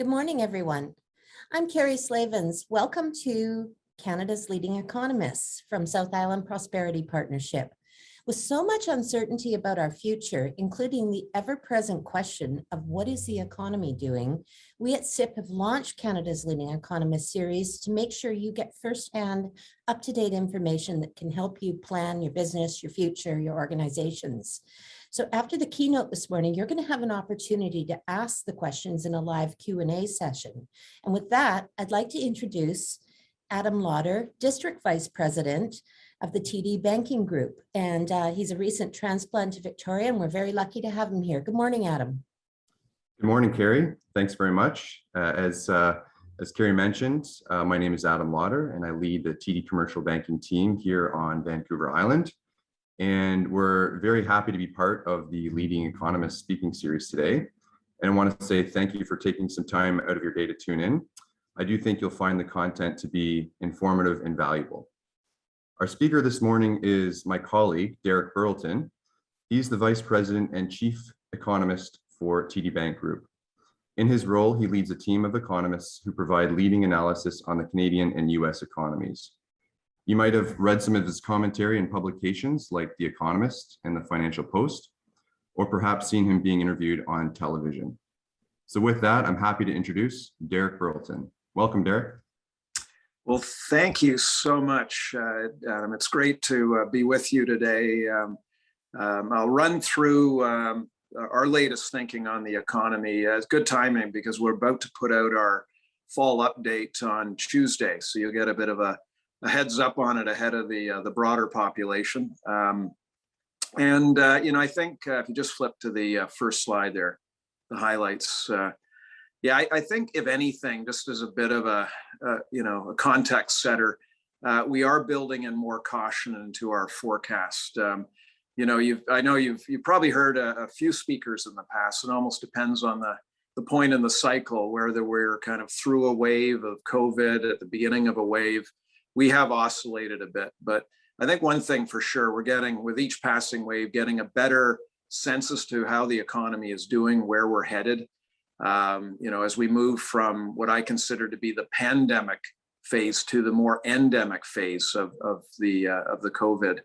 Good morning, everyone. I'm Carrie Slavens. Welcome to Canada's Leading Economists from South Island Prosperity Partnership. With so much uncertainty about our future, including the ever-present question of what is the economy doing, we at SIP have launched Canada's Leading Economist series to make sure you get firsthand, up-to-date information that can help you plan your business, your future, your organizations. So after the keynote this morning, you're going to have an opportunity to ask the questions in a live Q&A session. And with that, I'd like to introduce Adam Lauder, District Vice President of the TD Banking Group. And he's a recent transplant to Victoria, and we're very lucky to have him here. Good morning, Adam. Good morning, Carrie. Thanks very much. As Carrie mentioned, my name is Adam Lauder, and I lead the TD Commercial Banking team here on Vancouver Island. And we're very happy to be part of the Leading Economist speaking series today. And I want to say thank you for taking some time out of your day to tune in. I do think you'll find the content to be informative and valuable. Our speaker this morning is my colleague, Derek Burleton. He's the Vice President and Chief Economist for TD Bank Group. In his role, he leads a team of economists who provide leading analysis on the Canadian and U.S. economies. You might have read some of his commentary in publications like The Economist and the Financial Post, or perhaps seen him being interviewed on television. So with that, I'm happy to introduce Derek Burleton. Welcome, Derek. Well, thank you so much, Adam. It's great to be with you today. I'll run through our latest thinking on the economy. It's good timing because we're about to put out our fall update on Tuesday, so you'll get a bit of a heads up on it ahead of the broader population. I think if you just flip to the first slide there, the highlights. I think if anything, just as a bit of a context setter, we are building in more caution into our forecast. I know you've probably heard a few speakers in the past. It almost depends on the point in the cycle, whether we're kind of through a wave of COVID at the beginning of a wave. We have oscillated a bit, but I think one thing for sure, we're getting, with each passing wave, getting a better sense as to how the economy is doing, where we're headed. As we move from what I consider to be the pandemic phase to the more endemic phase of the COVID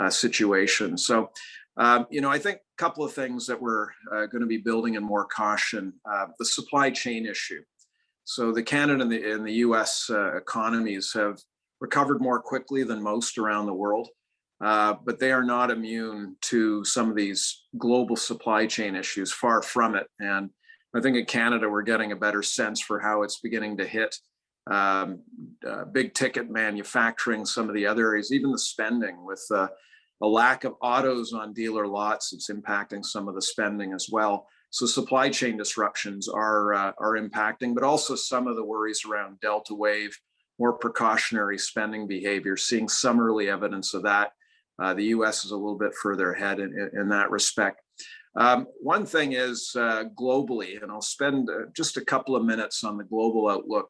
situation. So, I think a couple of things that we're going to be building in more caution, the supply chain issue. So the Canada and the U.S. economies have recovered more quickly than most around the world, but they are not immune to some of these global supply chain issues, far from it. And I think in Canada, we're getting a better sense for how it's beginning to hit big ticket manufacturing, some of the other areas, even the spending with a lack of autos on dealer lots. It's impacting some of the spending as well. So supply chain disruptions are impacting, but also some of the worries around Delta wave, more precautionary spending behavior, seeing some early evidence of that. The U.S. is a little bit further ahead in that respect. One thing is globally, and I'll spend just a couple of minutes on the global outlook.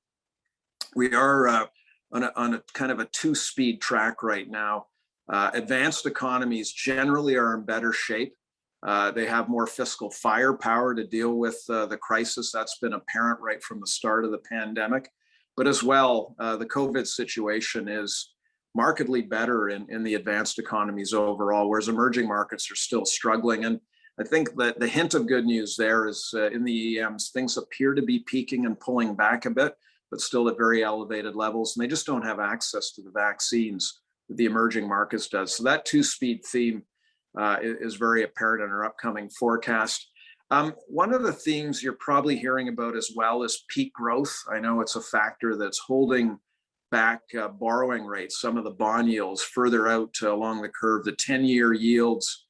We are on a kind of a two-speed track right now. Advanced economies generally are in better shape. They have more fiscal firepower to deal with the crisis. That's been apparent right from the start of the pandemic. But as well, the COVID situation is markedly better in the advanced economies overall, whereas emerging markets are still struggling. And I think that the hint of good news there is in the EMs, things appear to be peaking and pulling back a bit, but still at very elevated levels. And they just don't have access to the vaccines that the emerging markets does. So that two-speed theme is very apparent in our upcoming forecast. One of the themes you're probably hearing about as well is peak growth. I know it's a factor that's holding back borrowing rates, some of the bond yields further out along the curve, the 10-year yields.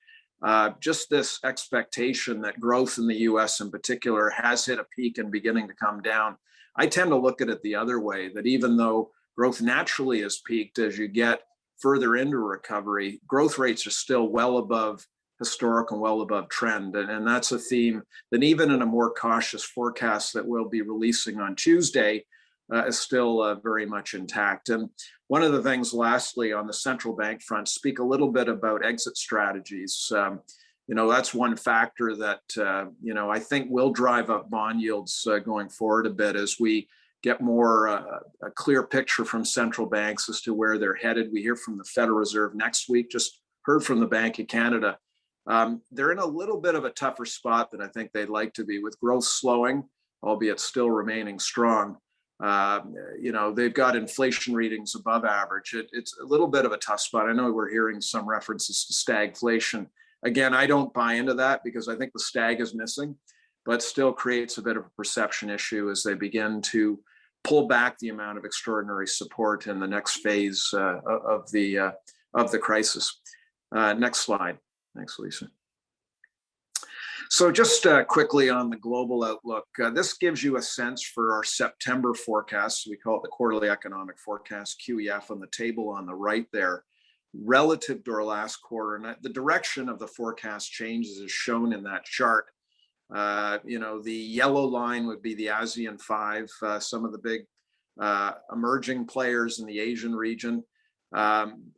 Just this expectation that growth in the U.S. in particular has hit a peak and beginning to come down. I tend to look at it the other way, that even though growth naturally has peaked, as you get further into recovery, growth rates are still well above historic and well above trend. And that's a theme that even in a more cautious forecast that we'll be releasing on Tuesday is still very much intact. And one of the things, lastly, on the central bank front, speak a little bit about exit strategies. that's one factor that, I think will drive up bond yields going forward a bit as we get more a clear picture from central banks as to where they're headed. We hear from the Federal Reserve next week, just heard from the Bank of Canada. They're in a little bit of a tougher spot than I think they'd like to be, with growth slowing, albeit still remaining strong. They've got inflation readings above average. It's a little bit of a tough spot. I know we're hearing some references to stagflation. Again, I don't buy into that because I think the stag is missing, but still creates a bit of a perception issue as they begin to pull back the amount of extraordinary support in the next phase of the crisis. Next slide. Thanks, Lisa. So just quickly on the global outlook, this gives you a sense for our September forecast. We call it the quarterly economic forecast, QEF, on the table on the right there, relative to our last quarter. And the direction of the forecast changes is shown in that chart. The yellow line would be the ASEAN 5, some of the big emerging players in the Asian region.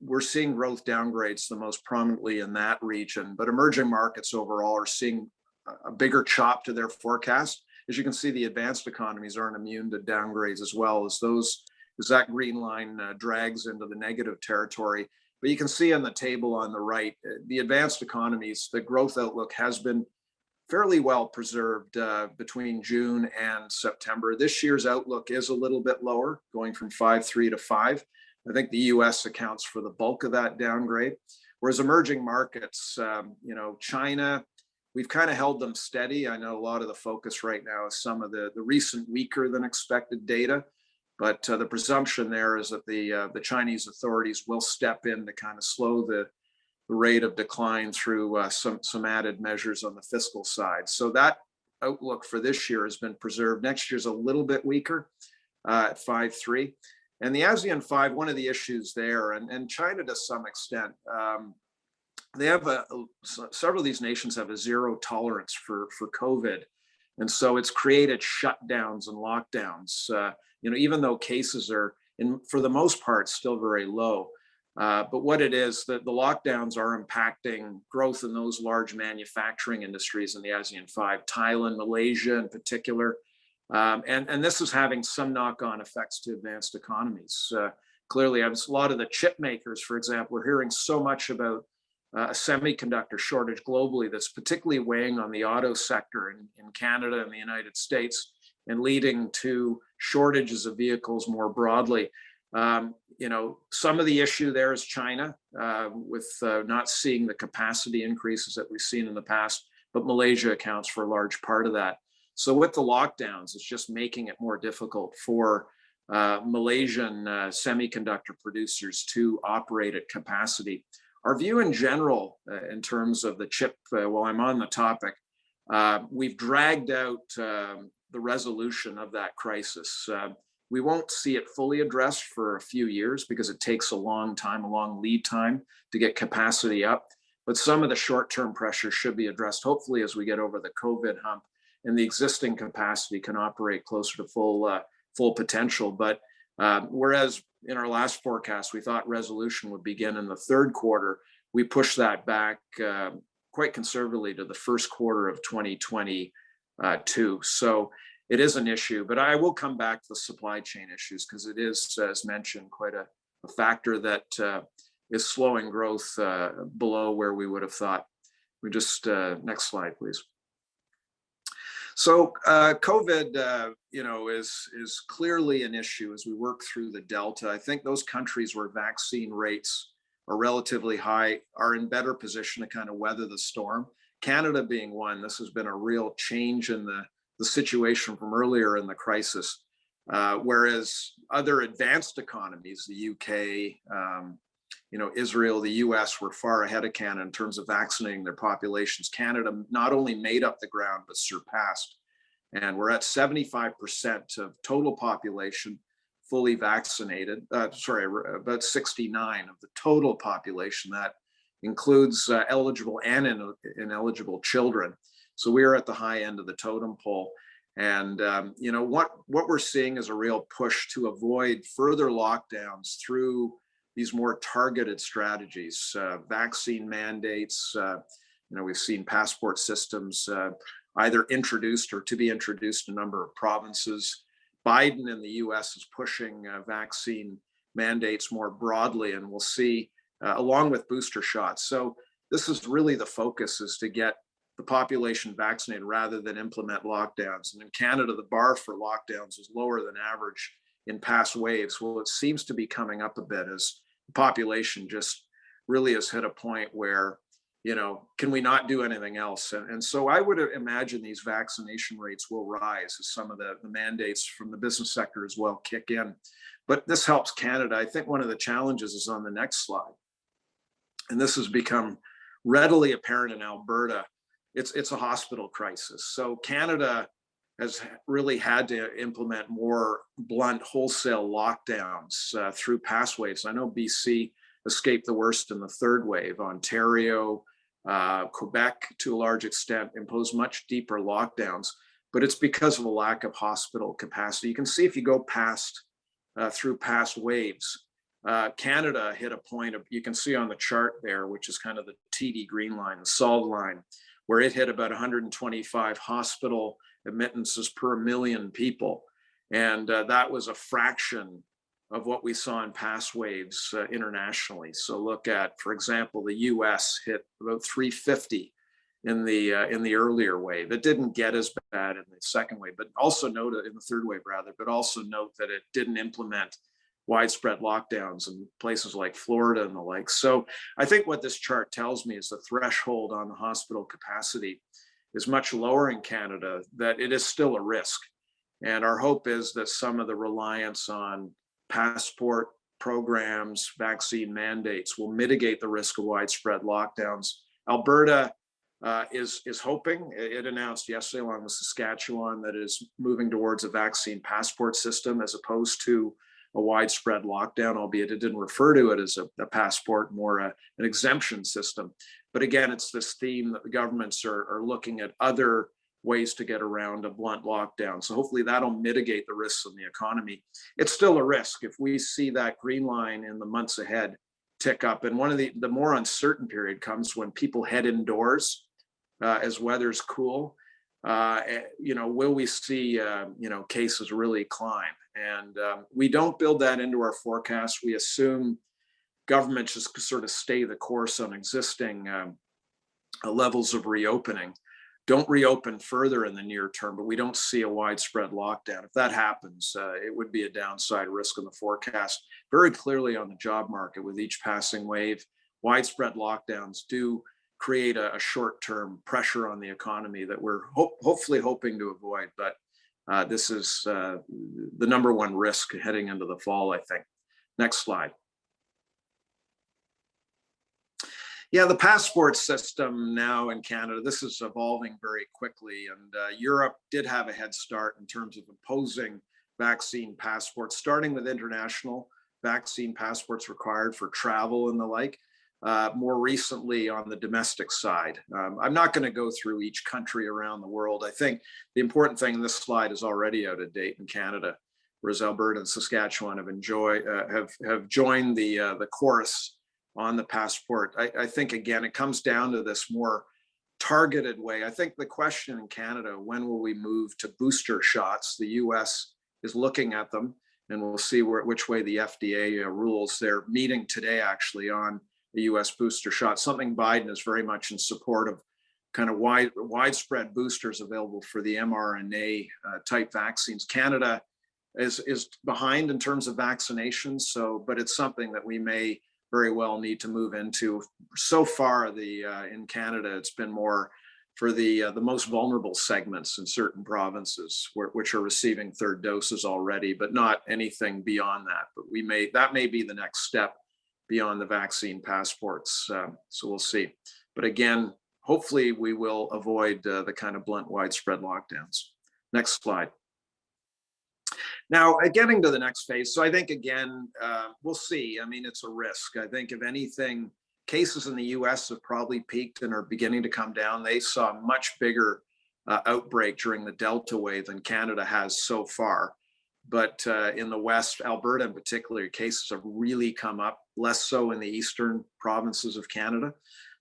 We're seeing growth downgrades the most prominently in that region, but emerging markets overall are seeing a bigger chop to their forecast. As you can see, the advanced economies aren't immune to downgrades as well as that green line drags into the negative territory. But you can see on the table on the right, the advanced economies, the growth outlook has been fairly well preserved between June and September. This year's outlook is a little bit lower, going from 5.3 to 5. I think the U.S. accounts for the bulk of that downgrade. Whereas emerging markets, China, we've kind of held them steady. I know a lot of the focus right now is some of the recent weaker than expected data, but the presumption there is that the Chinese authorities will step in to kind of slow the rate of decline through some added measures on the fiscal side. So that outlook for this year has been preserved. Next year's a little bit weaker at 5.3. And the ASEAN 5, one of the issues there, and China to some extent, they have several of these nations have a zero tolerance for COVID. And so it's created shutdowns and lockdowns, even though cases are, for the most part, still very low. But what it is, that the lockdowns are impacting growth in those large manufacturing industries in the ASEAN 5, Thailand, Malaysia in particular. And this is having some knock-on effects to advanced economies. Clearly, a lot of the chip makers, for example, we're hearing so much about a semiconductor shortage globally that's particularly weighing on the auto sector in Canada and the United States and leading to shortages of vehicles more broadly. Some of the issue there is China with not seeing the capacity increases that we've seen in the past, but Malaysia accounts for a large part of that. So with the lockdowns, it's just making it more difficult for Malaysian semiconductor producers to operate at capacity. Our view in general, in terms of the chip, while I'm on the topic, we've dragged out the resolution of that crisis. We won't see it fully addressed for a few years because it takes a long lead time to get capacity up. But some of the short-term pressures should be addressed, hopefully, as we get over the COVID hump and the existing capacity can operate closer to full potential. But whereas in our last forecast, we thought resolution would begin in the third quarter, we pushed that back quite conservatively to the first quarter of 2022. So it is an issue, but I will come back to the supply chain issues because it is, as mentioned, quite a factor that is slowing growth below where we would have thought. We just, next slide, please. So COVID, is clearly an issue as we work through the Delta. I think those countries where vaccine rates are relatively high are in better position to kind of weather the storm. Canada being one, this has been a real change in the situation from earlier in the crisis, whereas other advanced economies, the UK, Israel, the U.S. were far ahead of Canada in terms of vaccinating their populations. Canada not only made up the ground, but surpassed. And we're at 75% of total population fully vaccinated. About 69 of the total population. That includes eligible and ineligible children. So we're at the high end of the totem pole. And, what we're seeing is a real push to avoid further lockdowns through these more targeted strategies, vaccine mandates, We've seen passport systems either introduced or to be introduced in a number of provinces. Biden in the U.S. is pushing vaccine mandates more broadly, and we'll see along with booster shots. So this is really the focus, is to get the population vaccinated rather than implement lockdowns. And in Canada, the bar for lockdowns is lower than average in past waves. Well, it seems to be coming up a bit as the population just really has hit a point where, can we not do anything else? And so I would imagine these vaccination rates will rise as some of the mandates from the business sector as well kick in. But this helps Canada. I think one of the challenges is on the next slide. And this has become readily apparent in Alberta. It's a hospital crisis. So Canada has really had to implement more blunt wholesale lockdowns through past waves. I know BC escaped the worst in the third wave. Ontario, Quebec, to a large extent, imposed much deeper lockdowns, but it's because of a lack of hospital capacity. You can see if you go through past waves, Canada hit a point of, you can see on the chart there, which is kind of the TD green line, the solid line, where it hit about 125 hospital admittances per million people. And that was a fraction of what we saw in past waves internationally. So look at, for example, the U.S. hit about 350 in the earlier wave. It didn't get as bad in the second wave, but also note in the third wave rather, but also note that it didn't implement widespread lockdowns in places like Florida and the like. So I think what this chart tells me is the threshold on the hospital capacity is much lower in Canada, that it is still a risk. And our hope is that some of the reliance on passport programs, vaccine mandates will mitigate the risk of widespread lockdowns. Alberta is hoping. It announced yesterday, along with Saskatchewan, that it is moving towards a vaccine passport system as opposed to a widespread lockdown, albeit it didn't refer to it as a passport, more an exemption system. But again, it's this theme that the governments are looking at other ways to get around a blunt lockdown. So hopefully that'll mitigate the risks in the economy. It's still a risk if we see that green line in the months ahead tick up. And one of the more uncertain period comes when people head indoors as weather's cool. Will we see cases really climb? And we don't build that into our forecast. We assume government just sort of stay the course on existing levels of reopening. Don't reopen further in the near term, but we don't see a widespread lockdown. If that happens, it would be a downside risk in the forecast. Very clearly on the job market with each passing wave, widespread lockdowns do create a short-term pressure on the economy that we're hopefully hoping to avoid. But this is the number one risk heading into the fall, I think. Next slide. Yeah, the passport system now in Canada, this is evolving very quickly. And Europe did have a head start in terms of imposing vaccine passports, starting with international vaccine passports required for travel and the like. More recently on the domestic side. I'm not going to go through each country around the world. I think the important thing in this slide is already out of date in Canada, whereas Alberta and Saskatchewan have joined the chorus on the passport. I think, again, it comes down to this more targeted way. I think the question in Canada, when will we move to booster shots? The U.S. is looking at them, and we'll see which way the FDA rules. They're meeting today, actually, on the U.S. booster shot, something Biden is very much in support of, kind of widespread boosters available for the mRNA type vaccines. Canada is behind in terms of vaccinations, but it's something that we may very well need to move into. So far, in Canada, it's been more for the most vulnerable segments in certain provinces, which are receiving third doses already, but not anything beyond that. But that may be the next step beyond the vaccine passports. So we'll see. But again, hopefully we will avoid the kind of blunt widespread lockdowns. Next slide. Now, getting to the next phase. So I think, again, we'll see. I mean, it's a risk. I think if anything, cases in the U.S. have probably peaked and are beginning to come down. They saw a much bigger outbreak during the Delta wave than Canada has so far. But in the West, Alberta in particular, cases have really come up, less so in the eastern provinces of Canada.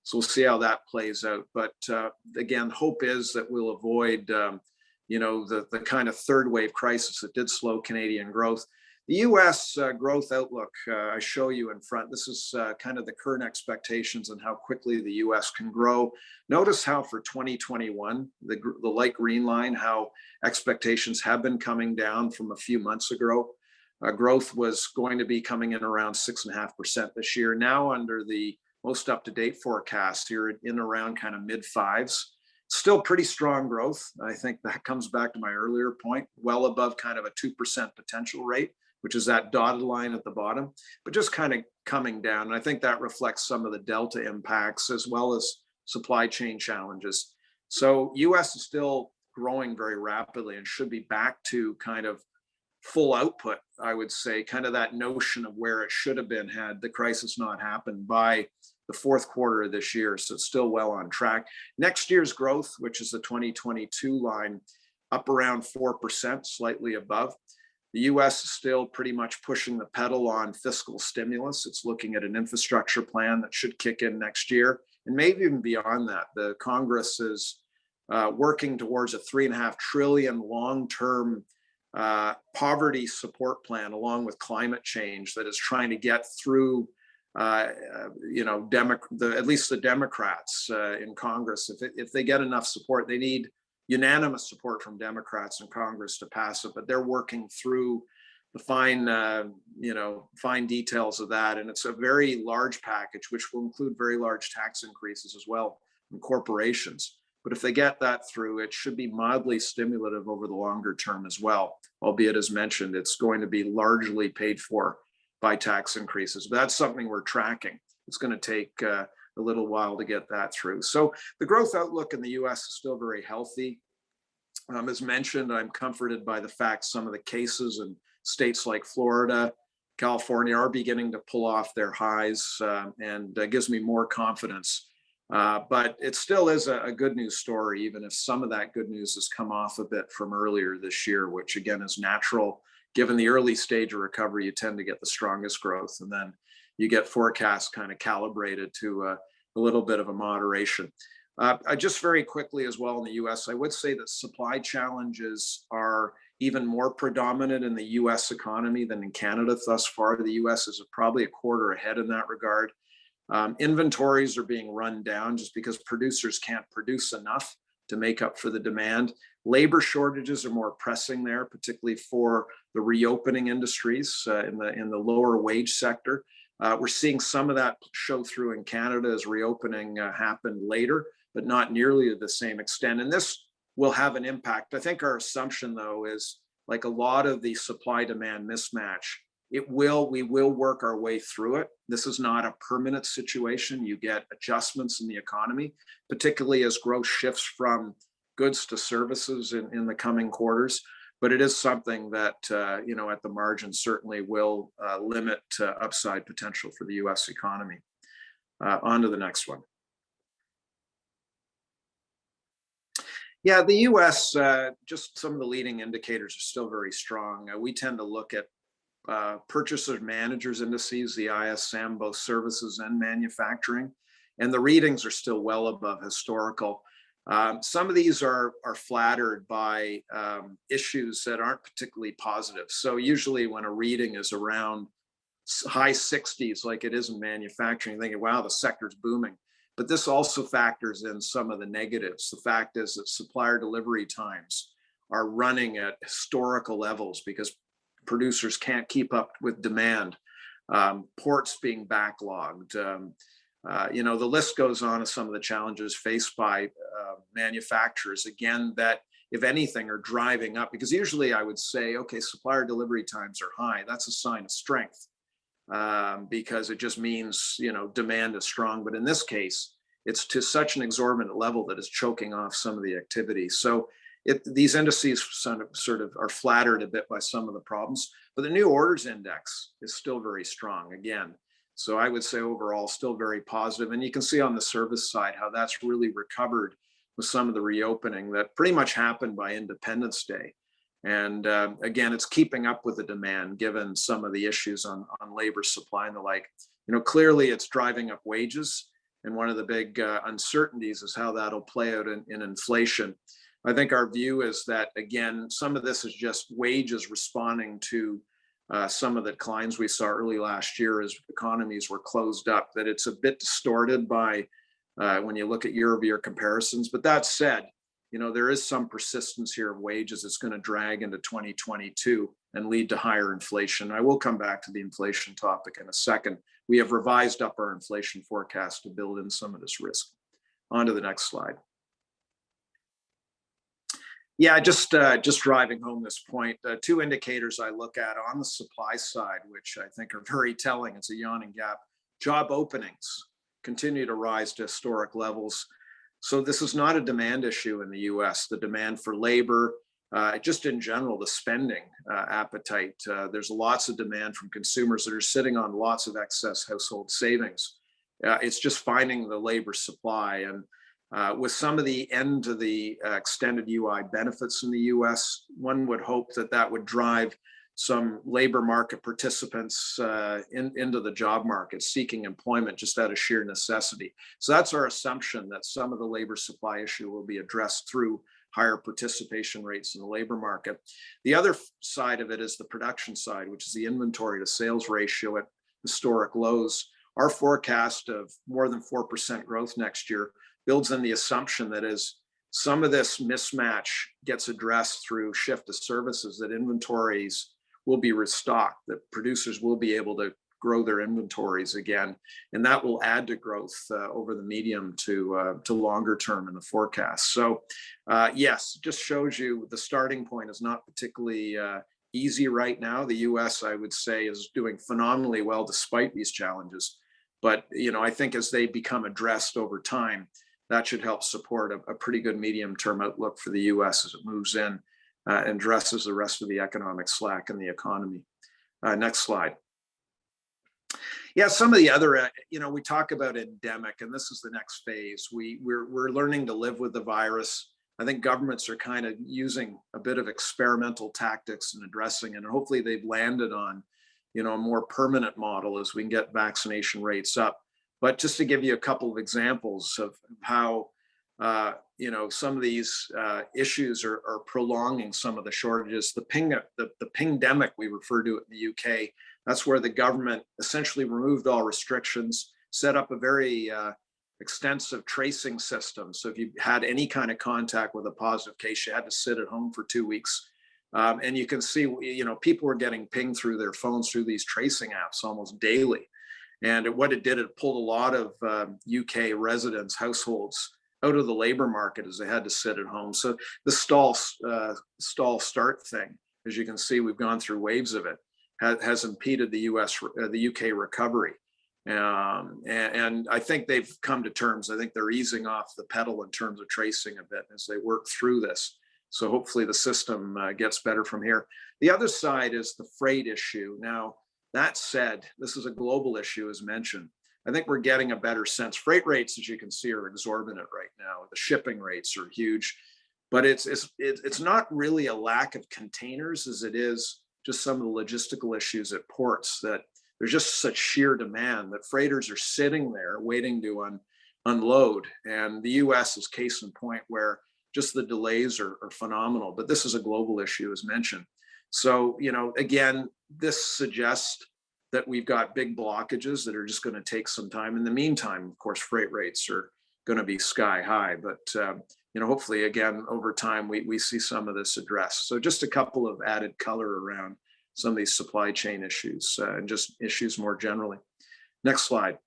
So we'll see how that plays out. But again, hope is that we'll avoid, the kind of third wave crisis that did slow Canadian growth. The U.S. Growth outlook, I show you in front. This is kind of the current expectations and how quickly the U.S. can grow. Notice how for 2021, the light green line, how expectations have been coming down from a few months ago. Growth was going to be coming in around 6.5% this year. Now under the most up-to-date forecast here in around kind of mid-fives. Still pretty strong growth. I think that comes back to my earlier point, well above kind of a 2% potential rate, which is that dotted line at the bottom, but just kind of coming down. And I think that reflects some of the Delta impacts as well as supply chain challenges. So US is still growing very rapidly and should be back to kind of full output, I would say, kind of that notion of where it should have been had the crisis not happened by the fourth quarter of this year. So it's still well on track. Next year's growth, which is the 2022 line, up around 4%, slightly above. The US is still pretty much pushing the pedal on fiscal stimulus. It's looking at an infrastructure plan that should kick in next year, and maybe even beyond that. The Congress is working towards a $3.5 trillion long-term poverty support plan, along with climate change, that is trying to get through at least the Democrats in Congress. If they get enough support, they need unanimous support from Democrats in Congress to pass it, but they're working through the fine details of that. And it's a very large package, which will include very large tax increases as well in corporations. But if they get that through, it should be mildly stimulative over the longer term as well, albeit, as mentioned, it's going to be largely paid for by tax increases. But that's something we're tracking. It's going to take a little while to get that through. So the growth outlook in the US is still very healthy. As mentioned, I'm comforted by the fact some of the cases in states like Florida, California are beginning to pull off their highs, and gives me more confidence. But it still is a good news story, even if some of that good news has come off a bit from earlier this year, which again is natural. Given the early stage of recovery, you tend to get the strongest growth, and then you get forecasts kind of calibrated to a little bit of a moderation. Just very quickly as well in the US, I would say that supply challenges are even more predominant in the US economy than in Canada thus far. The US is probably a quarter ahead in that regard. Inventories are being run down just because producers can't produce enough to make up for the demand. Labor shortages are more pressing there, particularly for the reopening industries in the lower wage sector. We're seeing some of that show through in Canada as reopening happened later, but not nearly to the same extent. And this will have an impact. I think our assumption, though, is like a lot of the supply-demand mismatch, we will work our way through it. This is not a permanent situation. You get adjustments in the economy, particularly as growth shifts from goods to services in the coming quarters. But it is something that, at the margin certainly will limit upside potential for the US economy. On to the next one. Yeah, the US, just some of the leading indicators are still very strong. We tend to look at purchaser managers indices, the ISM, both services and manufacturing, and the readings are still well above historical. Some of these are flattered by issues that aren't particularly positive. So usually when a reading is around high 60s, like it is in manufacturing, thinking, wow, the sector's booming. But this also factors in some of the negatives. The fact is that supplier delivery times are running at historical levels because producers can't keep up with demand. Ports being backlogged. The list goes on of some of the challenges faced by manufacturers, again, that if anything are driving up, because usually I would say, okay, supplier delivery times are high. That's a sign of strength because it just means, demand is strong. But in this case, it's to such an exorbitant level that it's choking off some of the activity. So these indices sort of are flattered a bit by some of the problems, but the new orders index is still very strong again. So I would say overall still very positive. And you can see on the service side how that's really recovered with some of the reopening that pretty much happened by Independence Day. And again, it's keeping up with the demand given some of the issues on labor supply and the like. Clearly it's driving up wages. And one of the big uncertainties is how that'll play out in inflation. I think our view is that, again, some of this is just wages responding to some of the declines we saw early last year as economies were closed up, that it's a bit distorted by when you look at year-over-year comparisons. But that said, there is some persistence here of wages that's going to drag into 2022 and lead to higher inflation. I will come back to the inflation topic in a second. We have revised up our inflation forecast to build in some of this risk. On to the next slide. Yeah, just driving home this point, two indicators I look at on the supply side, which I think are very telling. It's a yawning gap. Job openings continue to rise to historic levels. So this is not a demand issue in the U.S. The demand for labor, just in general, the spending appetite. There's lots of demand from consumers that are sitting on lots of excess household savings. It's just finding the labor supply. And with some of the end to the extended UI benefits in the US, one would hope that that would drive some labor market participants into the job market seeking employment just out of sheer necessity. So that's our assumption, that some of the labor supply issue will be addressed through higher participation rates in the labor market. The other side of it is the production side, which is the inventory to sales ratio at historic lows. Our forecast of more than 4% growth next year builds in the assumption that as some of this mismatch gets addressed through shift to services, that inventories will be restocked, that producers will be able to grow their inventories again, and that will add to growth over the medium to longer term in the forecast. So yes, just shows you the starting point is not particularly easy right now. The US, I would say, is doing phenomenally well despite these challenges. But I think as they become addressed over time, that should help support a pretty good medium-term outlook for the US as it moves in and addresses the rest of the economic slack in the economy. Next slide. Yeah, some of the other, we talk about endemic, and this is the next phase. We're learning to live with the virus. I think governments are kind of using a bit of experimental tactics in addressing it, and hopefully they've landed on, a more permanent model as we can get vaccination rates up. But just to give you a couple of examples of how, some of these issues are prolonging some of the shortages. The pingdemic we refer to it in the UK, that's where the government essentially removed all restrictions, set up a very extensive tracing system. So if you had any kind of contact with a positive case, you had to sit at home for 2 weeks. And you can see, people were getting pinged through their phones through these tracing apps almost daily. And what it did, it pulled a lot of UK residents, households out of the labor market as they had to sit at home. So the stall start thing, as you can see, we've gone through waves of it, has impeded the UK recovery. And I think they've come to terms. I think they're easing off the pedal in terms of tracing a bit as they work through this. So hopefully the system gets better from here. The other side is the freight issue. Now, that said, this is a global issue, as mentioned. I think we're getting a better sense. Freight rates, as you can see, are exorbitant right now. The shipping rates are huge, but it's not really a lack of containers as it is just some of the logistical issues at ports, that there's just such sheer demand that freighters are sitting there waiting to unload. And the US is case in point, where just the delays are phenomenal. But this is a global issue, as mentioned. So, again, this suggests that we've got big blockages that are just going to take some time. In the meantime, of course, freight rates are going to be sky high. But, hopefully, again, over time, we see some of this addressed. So just a couple of added color around some of these supply chain issues and just issues more generally. Next slide.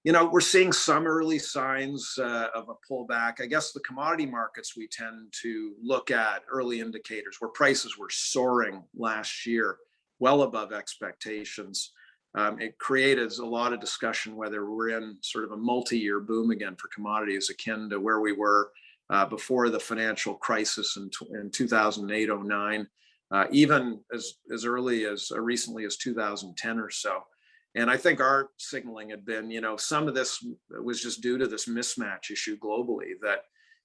We're seeing some early signs of a pullback. I guess the commodity markets, we tend to look at early indicators where prices were soaring last year, well above expectations. It created a lot of discussion whether we're in sort of a multi-year boom again for commodities, akin to where we were before the financial crisis in 2008-09, even as early as recently as 2010 or so. And I think our signaling had been, some of this was just due to this mismatch issue globally, that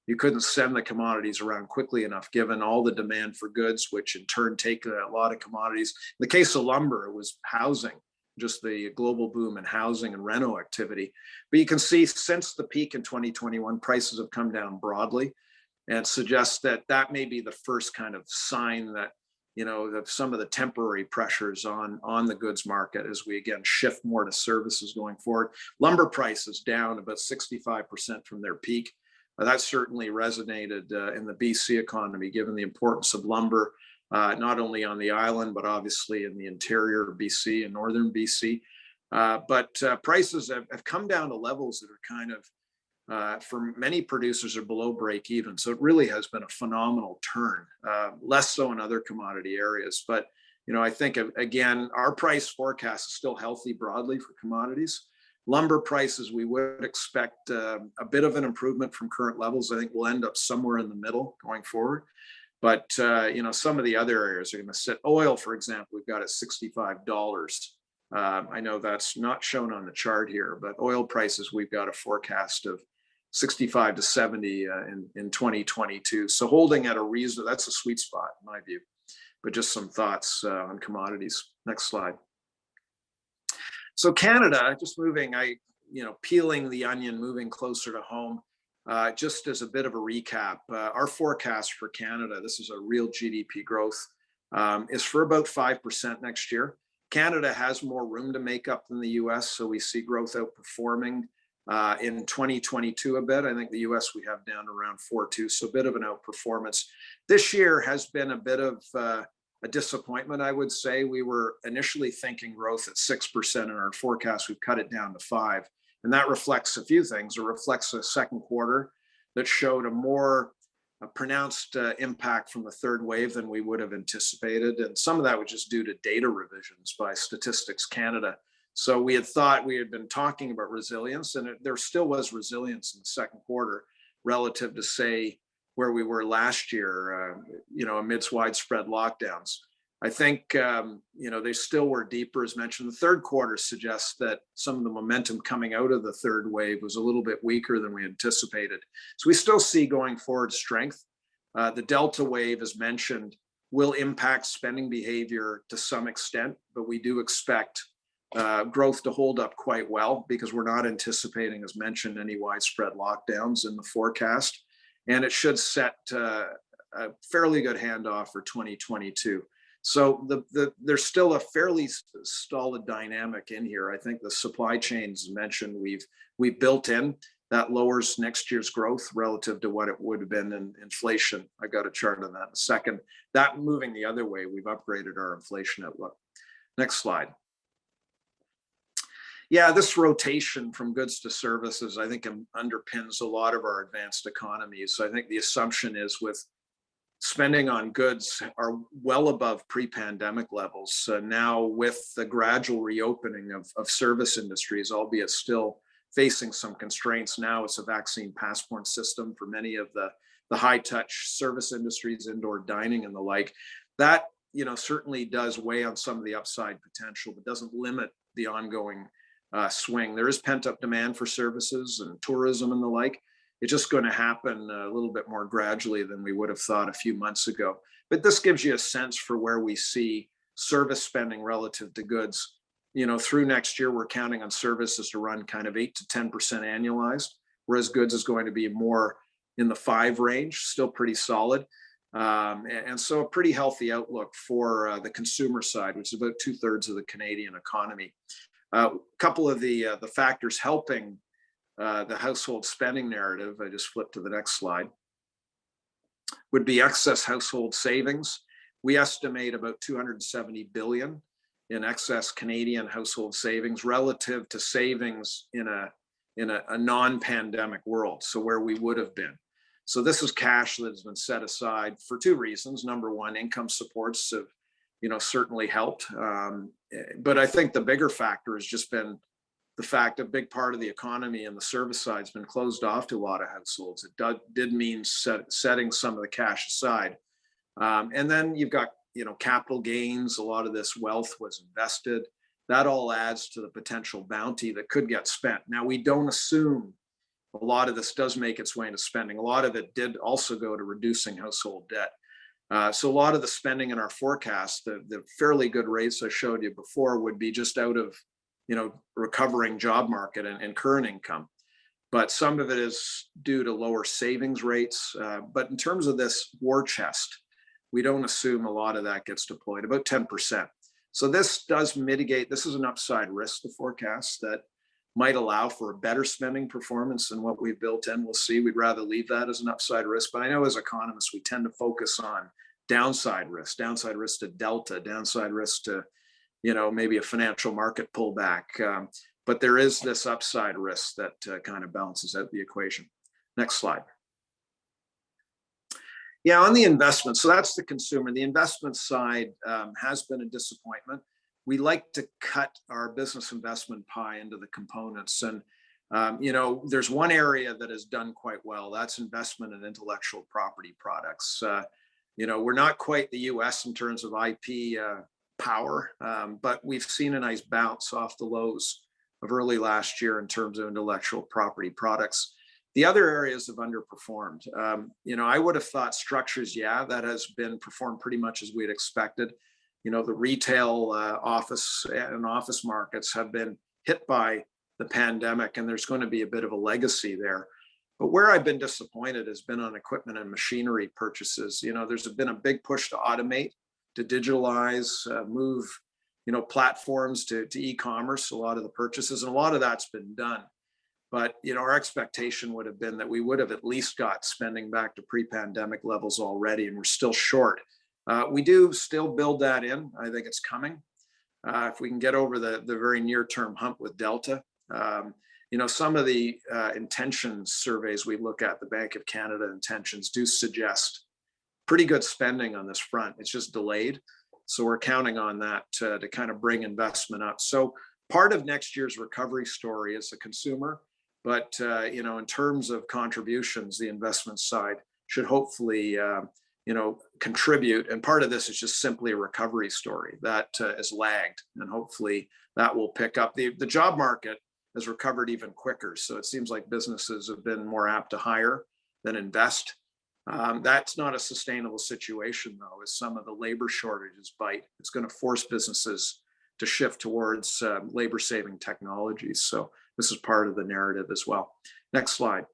you couldn't send the commodities around quickly enough, given all the demand for goods, which in turn take a lot of commodities. In the case of lumber, it was housing. just the global boom in housing and reno activity. But you can see since the peak in 2021, prices have come down broadly, and suggests that that may be the first kind of sign that, that some of the temporary pressures on the goods market as we again shift more to services going forward. Lumber prices down about 65% from their peak. That certainly resonated in the BC economy, given the importance of lumber, not only on the island, but obviously in the interior of BC and northern BC. But prices have come down to levels that are kind of, for many producers, are below break even. So it really has been a phenomenal turn, less so in other commodity areas. But, I think, again, our price forecast is still healthy broadly for commodities. Lumber prices, we would expect a bit of an improvement from current levels. I think we'll end up somewhere in the middle going forward. But, some of the other areas are going to sit. Oil, for example, we've got at $65. I know that's not shown on the chart here, but oil prices, we've got a forecast of 65 to 70 in 2022. So holding at a reason, that's a sweet spot in my view. But just some thoughts on commodities. Next slide. So Canada, just moving, peeling the onion, moving closer to home. Just as a bit of a recap, our forecast for Canada, this is a real GDP growth, is for about 5% next year. Canada has more room to make up than the U.S., so we see growth outperforming in 2022 a bit. I think the U.S. we have down around 4.2, so a bit of an outperformance. This year has been a bit of a disappointment, I would say. We were initially thinking growth at 6% in our forecast. We've cut it down to 5%. And that reflects a few things. It reflects a second quarter that showed a more pronounced impact from the third wave than we would have anticipated. And some of that was just due to data revisions by Statistics Canada. So we had been talking about resilience, and there still was resilience in the second quarter relative to, say, where we were last year, amidst widespread lockdowns. I think, they still were deeper, as mentioned. The third quarter suggests that some of the momentum coming out of the third wave was a little bit weaker than we anticipated. So we still see going forward strength. The Delta wave, as mentioned, will impact spending behavior to some extent, but we do expect growth to hold up quite well because we're not anticipating, as mentioned, any widespread lockdowns in the forecast. And it should set a fairly good handoff for 2022. So there's still a fairly solid dynamic in here. I think the supply chains mentioned we've built in that lowers next year's growth relative to what it would have been in inflation. I got a chart on that in a second. That moving the other way, we've upgraded our inflation outlook. Next slide. Yeah, this rotation from goods to services, I think, underpins a lot of our advanced economies. So I think the assumption is with spending on goods are well above pre-pandemic levels. Now with the gradual reopening of service industries, albeit still facing some constraints. Now it's a vaccine passport system for many of the high-touch service industries, indoor dining and the like. That, certainly does weigh on some of the upside potential, but doesn't limit the ongoing swing. There is pent-up demand for services and tourism and the like. It's just going to happen a little bit more gradually than we would have thought a few months ago. But this gives you a sense for where we see service spending relative to goods. Through next year, we're counting on services to run kind of 8 to 10% annualized, whereas goods is going to be more in the 5 range, still pretty solid. And so a pretty healthy outlook for the consumer side, which is about 2/3 of the Canadian economy. A couple of the factors helping the household spending narrative, I just flip to the next slide, would be excess household savings. We estimate about 270 billion in excess Canadian household savings relative to savings in a non-pandemic world, so where we would have been. So this is cash that has been set aside for 2 reasons. Number one, income supports have certainly helped. But I think the bigger factor has just been the fact a big part of the economy and the service side has been closed off to a lot of households. It did mean setting some of the cash aside. And then you've got, capital gains. A lot of this wealth was invested. That all adds to the potential bounty that could get spent. Now, we don't assume a lot of this does make its way into spending. A lot of it did also go to reducing household debt. So a lot of the spending in our forecast, the fairly good rates I showed you before, would be just out of, recovering job market and current income. But some of it is due to lower savings rates. But in terms of this war chest, we don't assume a lot of that gets deployed, about 10%. So this does mitigate, this is an upside risk to forecast that might allow for a better spending performance than what we've built in. We'll see. We'd rather leave that as an upside risk. But I know as economists, we tend to focus on downside risk to delta, downside risk to, maybe a financial market pullback. But there is this upside risk that kind of balances out the equation. Next slide. Yeah, on the investment, so that's the consumer. The investment side has been a disappointment. We like to cut our business investment pie into the components. And, there's one area that has done quite well. That's investment in intellectual property products. We're not quite the U.S. in terms of IP power, but we've seen a nice bounce off the lows of early last year in terms of intellectual property products. The other areas have underperformed. I would have thought structures, that has been performed pretty much as we'd expected. The retail office and office markets have been hit by the pandemic, and there's going to be a bit of a legacy there. But where I've been disappointed has been on equipment and machinery purchases. There's been a big push to automate, to digitalize, move, platforms to e-commerce, a lot of the purchases, and a lot of that's been done. But, our expectation would have been that we would have at least got spending back to pre-pandemic levels already, and we're still short. We do still build that in. I think it's coming. If we can get over the very near-term hump with Delta. Some of the intentions surveys we look at, the Bank of Canada intentions, do suggest pretty good spending on this front. It's just delayed. So we're counting on that to kind of bring investment up. So part of next year's recovery story is the consumer. But, in terms of contributions, the investment side should hopefully, contribute. And part of this is just simply a recovery story that is lagged. And hopefully that will pick up. The job market has recovered even quicker. So it seems like businesses have been more apt to hire than invest. That's not a sustainable situation, though, as some of the labor shortages bite. It's going to force businesses to shift towards labor-saving technologies. So this is part of the narrative as well. Next slide.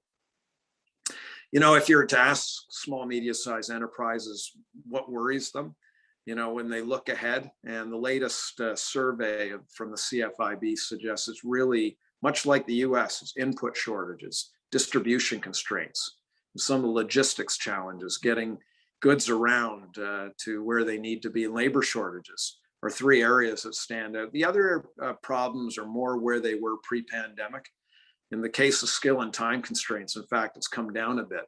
If you were to ask small, medium-sized enterprises what worries them, when they look ahead, and the latest survey from the CFIB suggests it's really much like the U.S. It's input shortages, distribution constraints, some of the logistics challenges, getting goods around to where they need to be, and labor shortages are three areas that stand out. The other problems are more where they were pre-pandemic. In the case of skill and time constraints, in fact, it's come down a bit,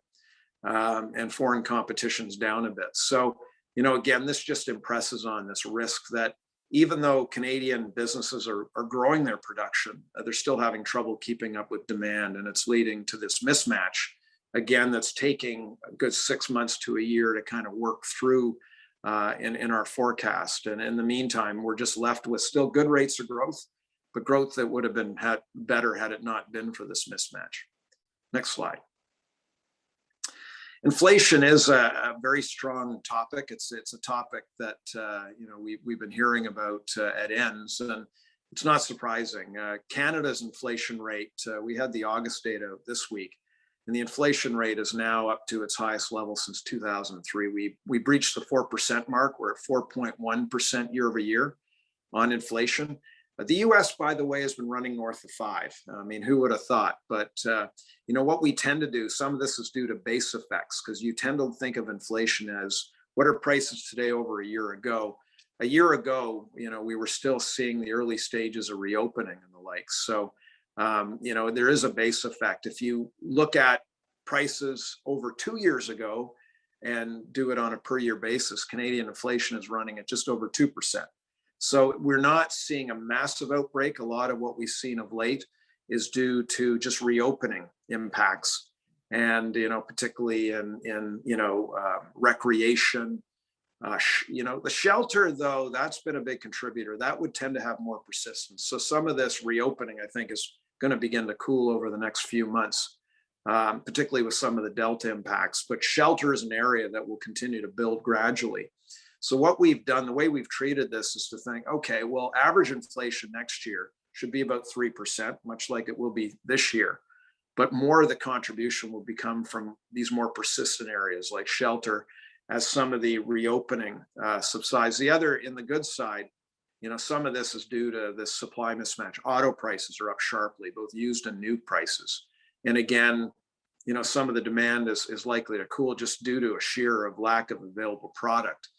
and foreign competition's down a bit. So, again, this just impresses on this risk that even though Canadian businesses are growing their production, they're still having trouble keeping up with demand, and it's leading to this mismatch, again, that's taking a good 6 months to a year to kind of work through in our forecast. And in the meantime, we're just left with still good rates of growth, but growth that would have been better had it not been for this mismatch. Next slide. Inflation is a very strong topic. It's a topic that we've been hearing about at ends, and it's not surprising. Canada's inflation rate, we had the August data this week, and the inflation rate is now up to its highest level since 2003. We breached the 4% mark. We're at 4.1% year over year on inflation. The U.S., by the way, has been running north of 5. I mean, who would have thought? But, what we tend to do, some of this is due to base effects, because you tend to think of inflation as what are prices today over a year ago. A year ago, we were still seeing the early stages of reopening and the like. So, there is a base effect. If you look at prices over 2 years ago and do it on a per year basis, Canadian inflation is running at just over 2%. So we're not seeing a massive outbreak. A lot of what we've seen of late is due to just reopening impacts, and particularly in recreation. The shelter, though, that's been a big contributor. That would tend to have more persistence. So some of this reopening, I think, is going to begin to cool over the next few months. particularly with some of the Delta impacts. But shelter is an area that will continue to build gradually. So what we've done, the way we've treated this is to think, okay, well, average inflation next year should be about 3%, much like it will be this year. But more of the contribution will become from these more persistent areas like shelter as some of the reopening subsides. The other, in the good side, some of this is due to this supply mismatch. Auto prices are up sharply, both used and new prices. And again, some of the demand is likely to cool just due to a sheer of lack of available product.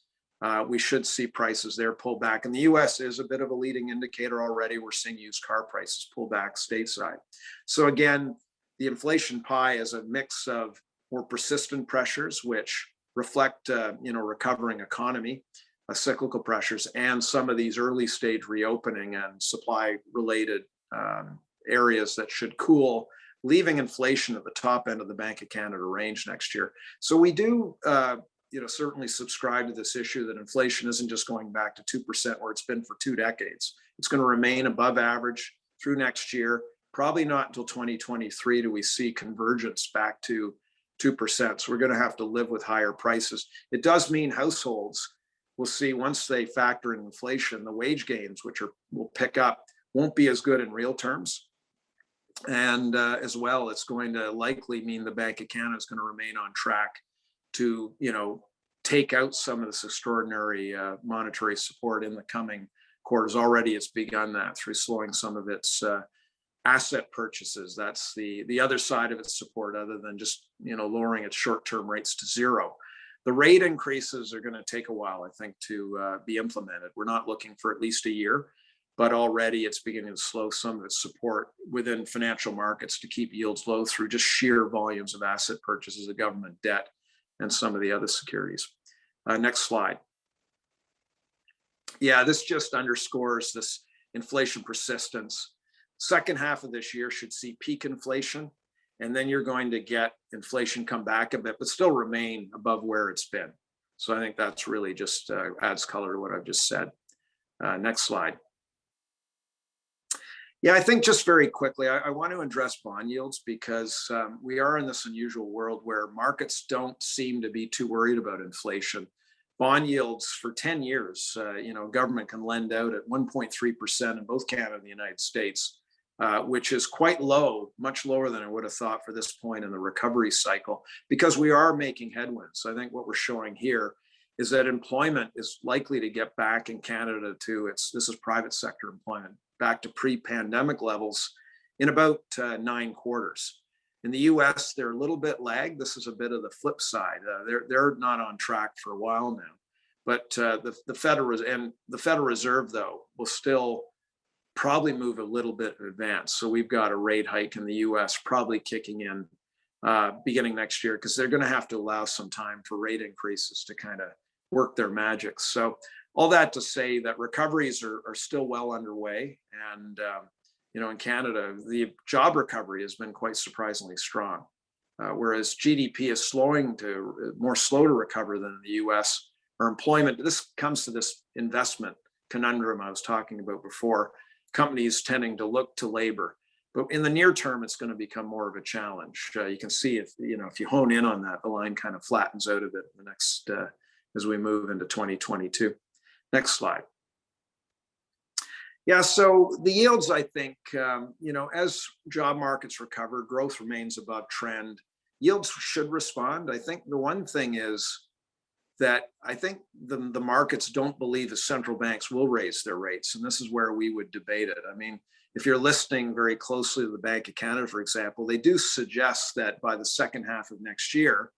We should see prices there pull back. And the U.S. is a bit of a leading indicator already. We're seeing used car prices pull back stateside. So again, the inflation pie is a mix of more persistent pressures, which reflect, recovering economy, cyclical pressures, and some of these early stage reopening and supply related areas that should cool, leaving inflation at the top end of the Bank of Canada range next year. So we do, certainly subscribe to this issue that inflation isn't just going back to 2% where it's been for 2 decades. It's going to remain above average through next year. Probably not until 2023 do we see convergence back to 2%. So we're going to have to live with higher prices. It does mean households will see, once they factor in inflation, the wage gains, which will pick up, won't be as good in real terms. And as well, it's going to likely mean the Bank of Canada is going to remain on track to, take out some of this extraordinary monetary support in the coming quarters. Already it's begun that through slowing some of its asset purchases. That's the other side of its support, other than just, lowering its short-term rates to zero. The rate increases are going to take a while, I think, to be implemented. We're not looking for at least a year, but already it's beginning to slow some of its support within financial markets to keep yields low through just sheer volumes of asset purchases of government debt and some of the other securities. Next slide. Yeah, this just underscores this inflation persistence. Second half of this year should see peak inflation, and then you're going to get inflation come back a bit, but still remain above where it's been. So I think that's really just adds color to what I've just said. Next slide. Yeah, I think just very quickly, I want to address bond yields because we are in this unusual world where markets don't seem to be too worried about inflation. Bond yields for 10 years, government can lend out at 1.3% in both Canada and the United States, which is quite low, much lower than I would have thought for this point in the recovery cycle, because we are making headwinds. I think what we're showing here is that employment is likely to get back in Canada to this is private sector employment, back to pre-pandemic levels in about 9 quarters. In the U.S., they're a little bit lagged. This is a bit of the flip side. They're not on track for a while now. But the Federal Reserve, though, will still probably move a little bit in advance. So we've got a rate hike in the U.S. probably kicking in beginning next year, because they're going to have to allow some time for rate increases to kind of work their magic. So all that to say that recoveries are still well underway. And in Canada, the job recovery has been quite surprisingly strong, whereas GDP is more slow to recover than in the U.S. Or employment, this comes to this investment conundrum I was talking about before, companies tending to look to labor. But in the near term, it's going to become more of a challenge. You can see if you hone in on that, the line kind of flattens out a bit in the next, as we move into 2022. Next slide. Yeah, so the yields, I think, as job markets recover, growth remains above trend. Yields should respond. I think the one thing is that I think the markets don't believe the central banks will raise their rates. And this is where we would debate it. I mean, if you're listening very closely to the Bank of Canada, for example, they do suggest that by the second half of next year,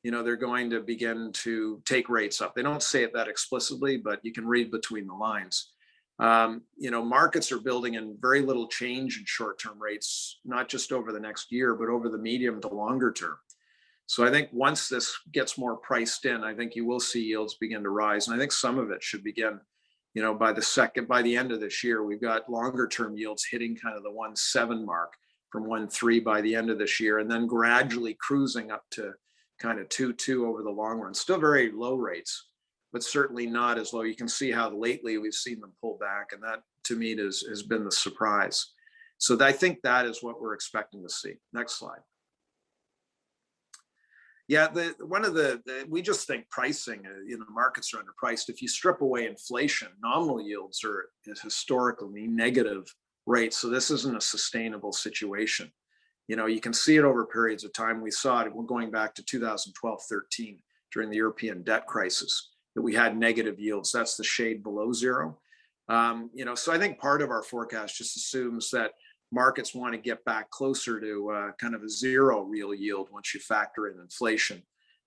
they're going to begin to take rates up. They don't say it that explicitly, but you can read between the lines. Markets are building in very little change in short-term rates, not just over the next year, but over the medium to longer term. So I think once this gets more priced in, I think you will see yields begin to rise. And I think some of it should begin, by the end of this year. We've got longer term yields hitting kind of the 1.7 mark from 1.3 by the end of this year, and then gradually cruising up to kind of 2.2 over the long run. Still very low rates, but certainly not as low. You can see how lately we've seen them pull back, and that to me has been the surprise. So I think that is what we're expecting to see. Next slide. Yeah, we just think pricing, markets are underpriced. If you strip away inflation, nominal yields are at historically negative rates. So this isn't a sustainable situation. You can see it over periods of time. We saw it going back to 2012-13 during the European debt crisis, that we had negative yields. That's the shade below zero. So I think part of our forecast just assumes that markets want to get back closer to kind of a zero real yield once you factor in inflation.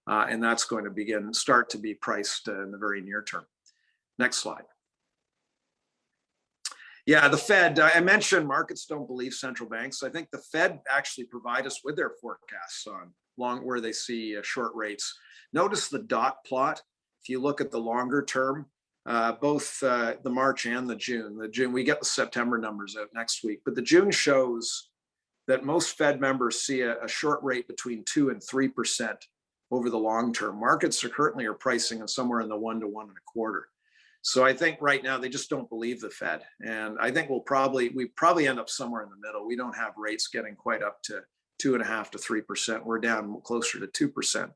And that's going to start to be priced in the very near term. Next slide. Yeah, the Fed, I mentioned markets don't believe central banks. I think the Fed actually provide us with their forecasts on where they see short rates. Notice the dot plot. If you look at the longer term, both the March and the June. We get the September numbers out next week, but the June shows that most Fed members see a short rate between 2 and 3% over the long term. Markets are currently pricing in somewhere in the 1 to 1.25. So I think right now they just don't believe the Fed, and I think we probably end up somewhere in the middle. We don't have rates getting quite up to 2.5 to 3%. We're down closer to 2%.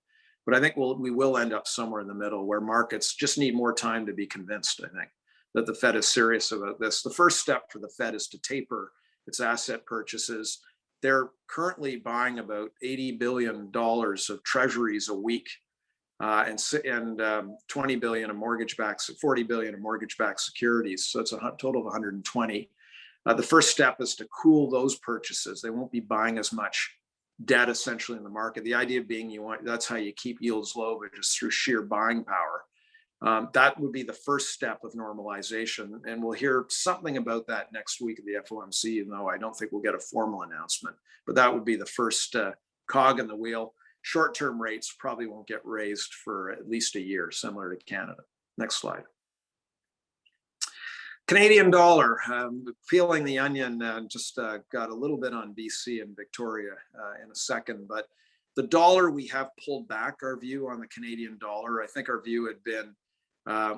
But I think we will end up somewhere in the middle, where markets just need more time to be convinced, I think, that the Fed is serious about this. The first step for the Fed is to taper its asset purchases. They're currently buying about $80 billion of treasuries a week, and 20 billion of mortgage-backed, 40 billion of mortgage-backed securities. So it's a total of 120. The first step is to cool those purchases. They won't be buying as much debt essentially in the market. The idea being that's how you keep yields low, but just through sheer buying power. That would be the first step of normalization. And we'll hear something about that next week at the FOMC, even though I don't think we'll get a formal announcement. But that would be the first cog in the wheel. Short-term rates probably won't get raised for at least a year, similar to Canada. Next slide. Canadian dollar, peeling the onion, just got a little bit on BC and Victoria in a second, but the dollar, we have pulled back our view on the Canadian dollar. I think our view had been,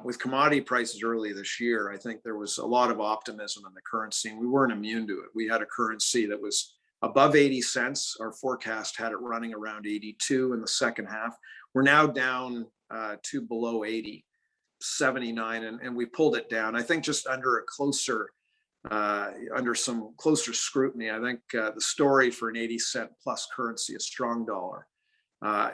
with commodity prices early this year, I think there was a lot of optimism in the currency, and we weren't immune to it. We had a currency that was above 80 cents. Our forecast had it running around 82 in the second half. We're now down to below 80. 79, and we pulled it down. I think just under some closer scrutiny. I think the story for an 80-cent plus currency, a strong dollar,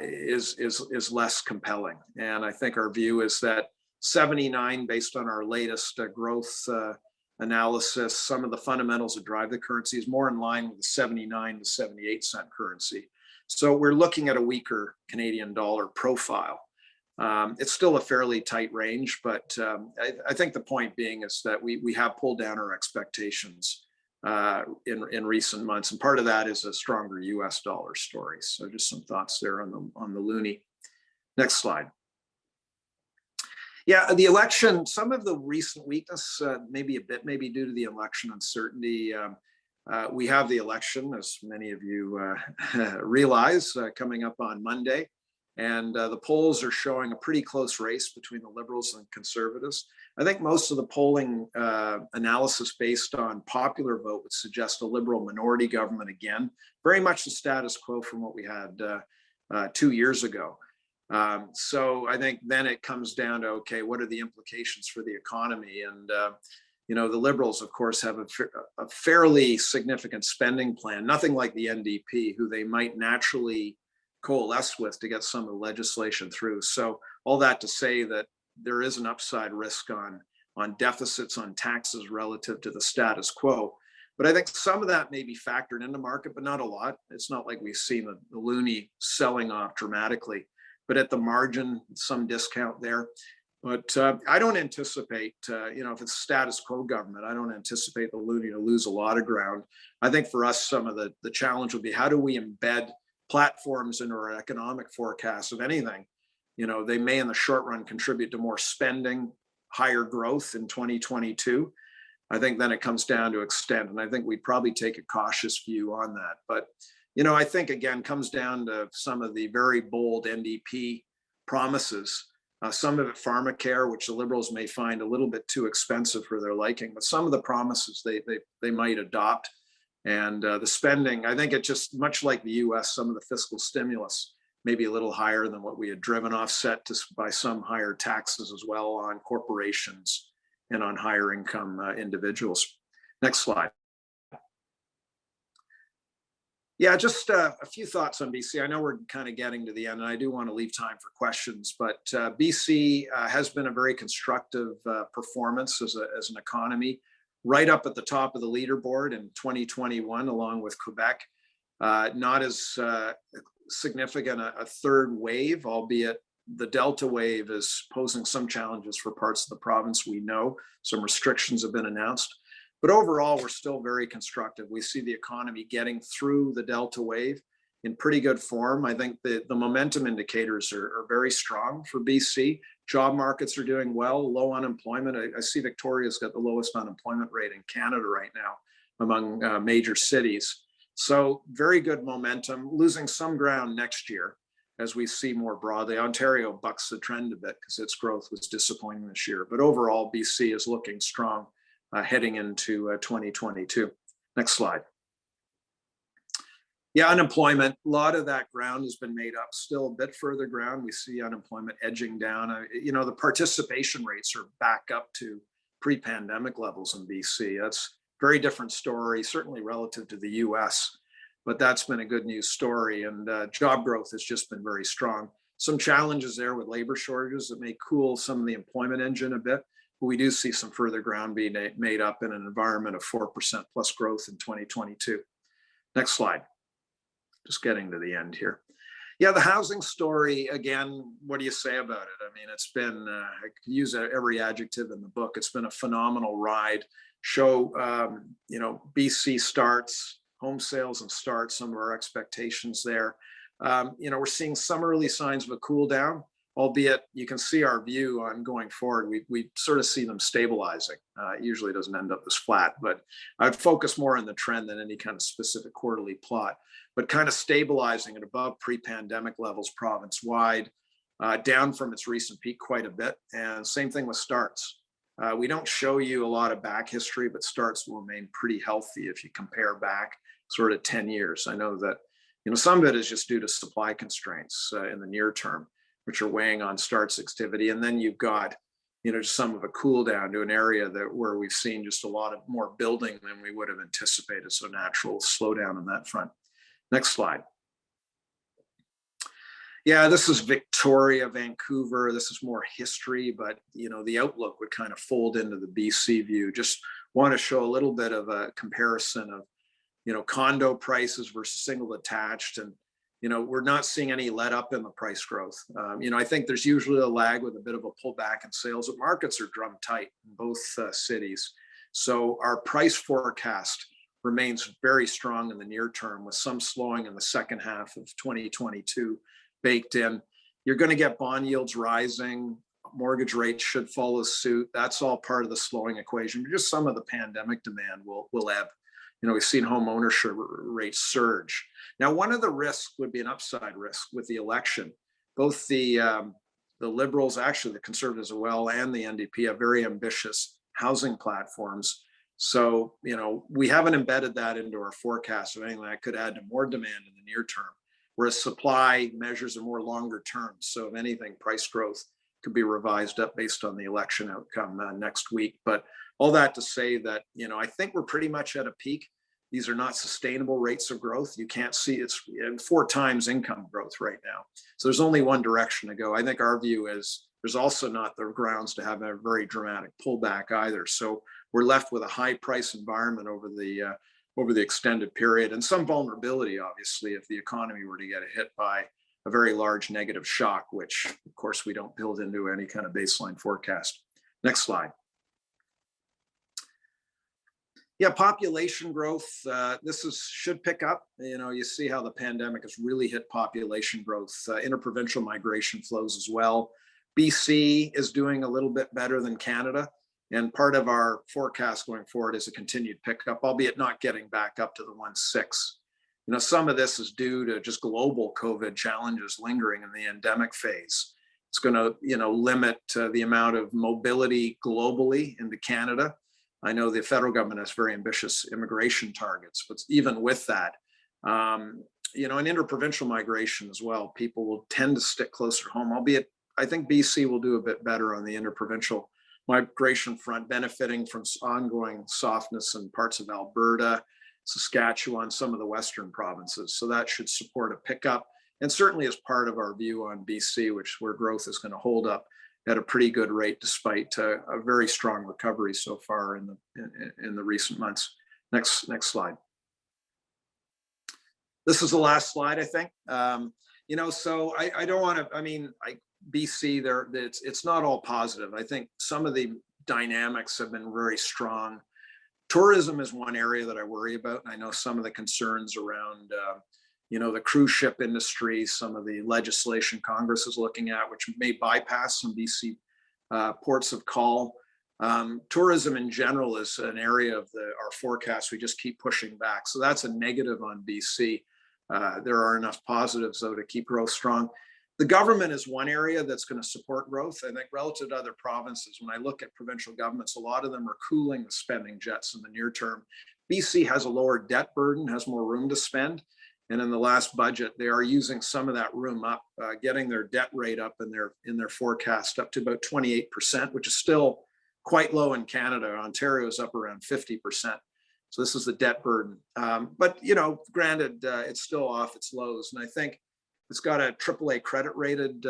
is less compelling. And I think our view is that 79, based on our latest growth analysis, some of the fundamentals that drive the currency is more in line with the 79 to 78 cent currency. So we're looking at a weaker Canadian dollar profile. It's still a fairly tight range, but I think the point being is that we have pulled down our expectations in recent months, and part of that is a stronger U.S. dollar story. So just some thoughts there on the loonie. Next slide. Yeah, the election. Some of the recent weakness, maybe due to the election uncertainty. We have the election, as many of you realize, coming up on Monday. And the polls are showing a pretty close race between the Liberals and Conservatives. I think most of the polling analysis based on popular vote would suggest a Liberal minority government again, very much the status quo from what we had 2 years ago. So I think then it comes down to, okay, what are the implications for the economy? And, the Liberals, of course, have a fairly significant spending plan, nothing like the NDP, who they might naturally coalesce with to get some of the legislation through. So all that to say that there is an upside risk on deficits, on taxes relative to the status quo. But I think some of that may be factored into market, but not a lot. It's not like we've seen the loonie selling off dramatically, but at the margin, some discount there. But I don't anticipate, if it's status quo government, I don't anticipate the loonie to lose a lot of ground. I think for us, some of the challenge will be, how do we embed platforms into our economic forecasts of anything? They may in the short run contribute to more spending, higher growth in 2022. I think then it comes down to extent, and I think we'd probably take a cautious view on that. But I think again comes down to some of the very bold NDP promises. Some of it pharmacare, which the Liberals may find a little bit too expensive for their liking, but some of the promises they might adopt. And the spending, I think it just, much like the U.S., some of the fiscal stimulus maybe a little higher than what we had driven, offset by some higher taxes as well on corporations and on higher income individuals. Next slide. Yeah, just a few thoughts on BC. I know we're kind of getting to the end, and I do want to leave time for questions, but BC has been a very constructive performance as an economy, right up at the top of the leaderboard in 2021, along with Quebec. Not as significant a third wave, albeit the Delta wave is posing some challenges for parts of the province. We know some restrictions have been announced. But overall, we're still very constructive. We see the economy getting through the Delta wave in pretty good form. I think the momentum indicators are very strong for BC. Job markets are doing well, low unemployment. I see Victoria's got the lowest unemployment rate in Canada right now among major cities. So very good momentum, losing some ground next year as we see more broadly. Ontario bucks the trend a bit because its growth was disappointing this year. But overall, BC is looking strong heading into 2022. Next slide. Yeah, unemployment, a lot of that ground has been made up. Still a bit further ground. We see unemployment edging down. The participation rates are back up to pre-pandemic levels in BC. That's a very different story, certainly relative to the U.S., but that's been a good news story. And job growth has just been very strong. Some challenges there with labor shortages that may cool some of the employment engine a bit. We do see some further ground being made up in an environment of 4% plus growth in 2022. Next slide. Just getting to the end here. Yeah, the housing story, again, what do you say about it? I mean, it's been, I could use every adjective in the book. It's been a phenomenal ride. Show, BC starts, home sales and starts, some of our expectations there. We're seeing some early signs of a cool down, albeit you can see our view on going forward. We sort of see them stabilizing. It usually doesn't end up as flat, but I'd focus more on the trend than any kind of specific quarterly plot, but kind of stabilizing at above pre-pandemic levels province-wide, down from its recent peak quite a bit. And same thing with starts. We don't show you a lot of back history, but starts will remain pretty healthy if you compare back sort of 10 years. I know that, some of it is just due to supply constraints in the near term, which are weighing on starts activity. And then you've got, just some of a cool down to an area where we've seen just a lot of more building than we would have anticipated. So natural slowdown on that front. Next slide. Yeah, this is Victoria, Vancouver. This is more history, but the outlook would kind of fold into the BC view. Just want to show a little bit of a comparison of, condo prices versus single attached. And we're not seeing any let up in the price growth. I think there's usually a lag with a bit of a pullback in sales, but markets are drum tight in both cities. So our price forecast remains very strong in the near term, with some slowing in the second half of 2022 baked in. You're going to get bond yields rising. Mortgage rates should follow suit. That's all part of the slowing equation. Just some of the pandemic demand will ebb. We've seen home ownership rates surge. Now, one of the risks would be an upside risk with the election. Both the Liberals, actually the Conservatives as well, and the NDP have very ambitious housing platforms. So, we haven't embedded that into our forecast of anything that could add to more demand in the near term, whereas supply measures are more longer term. So if anything, price growth could be revised up based on the election outcome next week. But all that to say that, I think we're pretty much at a peak. These are not sustainable rates of growth. You can't see it's 4 times income growth right now. So there's only one direction to go. I think our view is there's also not the grounds to have a very dramatic pullback either. So we're left with a high price environment over the extended period, and some vulnerability, obviously, if the economy were to get hit by a very large negative shock, which of course we don't build into any kind of baseline forecast. Next slide. Yeah, population growth. This should pick up. You see how the pandemic has really hit population growth, interprovincial migration flows as well. BC is doing a little bit better than Canada, and part of our forecast going forward is a continued pickup, albeit not getting back up to the 1.6. Some of this is due to just global COVID challenges lingering in the endemic phase. It's going to, limit the amount of mobility globally into Canada. I know the federal government has very ambitious immigration targets, but even with that, and interprovincial migration as well. People will tend to stick closer to home, albeit I think BC will do a bit better on the interprovincial migration front, benefiting from ongoing softness in parts of Alberta, Saskatchewan, some of the western provinces. So that should support a pickup, and certainly as part of our view on BC, where growth is going to hold up at a pretty good rate despite a very strong recovery so far in the recent months. Next slide. This is the last slide, I think. So I don't want to. BC, it's not all positive. I think some of the dynamics have been very strong. Tourism is one area that I worry about. And I know some of the concerns around, the cruise ship industry, some of the legislation Congress is looking at, which may bypass some BC ports of call. Tourism in general is an area of our forecast we just keep pushing back. So that's a negative on BC. There are enough positives, though, to keep growth strong. The government is one area that's going to support growth. I think relative to other provinces, when I look at provincial governments, a lot of them are cooling the spending jets in the near term. BC has a lower debt burden, has more room to spend. And in the last budget, they are using some of that room up, getting their debt rate up in their forecast up to about 28%, which is still quite low in Canada. Ontario is up around 50%. So this is the debt burden. But, granted, it's still off its lows. And I think it's got a AAA credit rated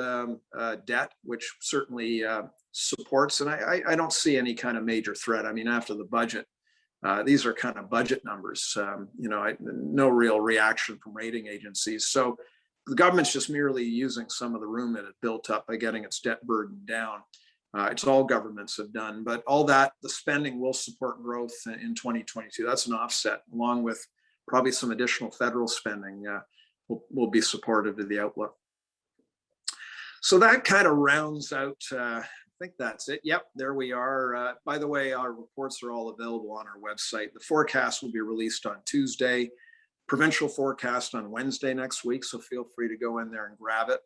debt, which certainly supports. And I don't see any kind of major threat. After the budget, these are kind of budget numbers, no real reaction from rating agencies. So the government's just merely using some of the room that it built up by getting its debt burden down. It's all governments have done, but all that, the spending will support growth in 2022. That's an offset, along with probably some additional federal spending will be supportive to the outlook. So that kind of rounds out, I think that's it. Yep, there we are. By the way, our reports are all available on our website. The forecast will be released on Tuesday, provincial forecast on Wednesday next week, so feel free to go in there and grab it.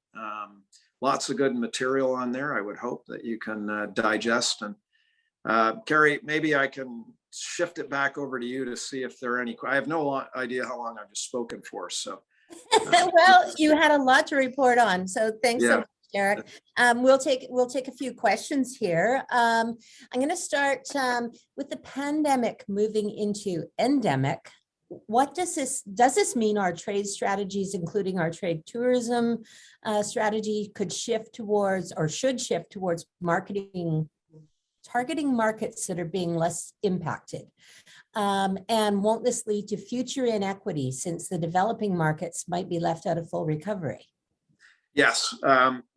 Lots of good material on there, I would hope, that you can digest. And Carrie, maybe I can shift it back over to you to see if there are any. I have no idea how long I've just spoken for, so. Well, you had a lot to report on, so thanks so much, Derek. We'll take a few questions here. I'm going to start with the pandemic moving into endemic. What does this mean? Our trade strategies, including our trade tourism strategy, could shift towards, or should shift towards, targeting markets that are being less impacted? And won't this lead to future inequity, since the developing markets might be left out of full recovery? Yes,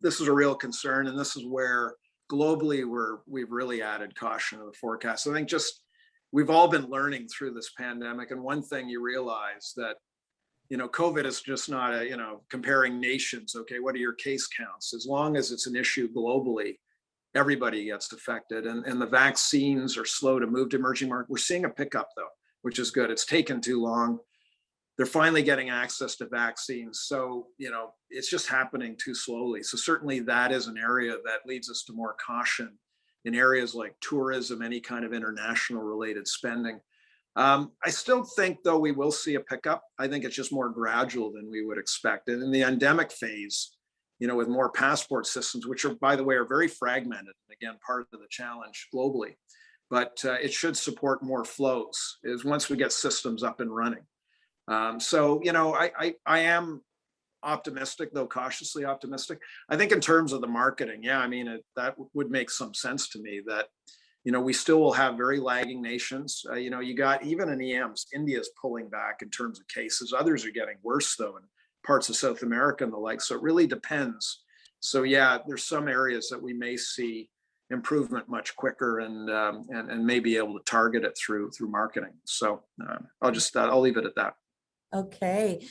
this is a real concern, and this is where globally we've really added caution to the forecast. I think we've all been learning through this pandemic, and one thing you realize that COVID is just not comparing nations. Okay, what are your case counts? As long as it's an issue globally, everybody gets affected, and the vaccines are slow to move to emerging markets. We're seeing a pickup, though, which is good. It's taken too long. They're finally getting access to vaccines. So, it's just happening too slowly. So certainly that is an area that leads us to more caution in areas like tourism, any kind of international related spending. I still think, though, we will see a pickup. I think it's just more gradual than we would expect. And in the endemic phase, with more passport systems, which are, by the way, are very fragmented, and again, part of the challenge globally, but it should support more flows is once we get systems up and running. So, I am optimistic, though cautiously optimistic. I think in terms of the marketing, that would make some sense to me that, we still will have very lagging nations. You got even in EMs, India's pulling back in terms of cases. Others are getting worse, though, in parts of South America and the like. So it really depends. So there's some areas that we may see improvement much quicker and may be able to target it through marketing. So I'll leave it at that. Okay.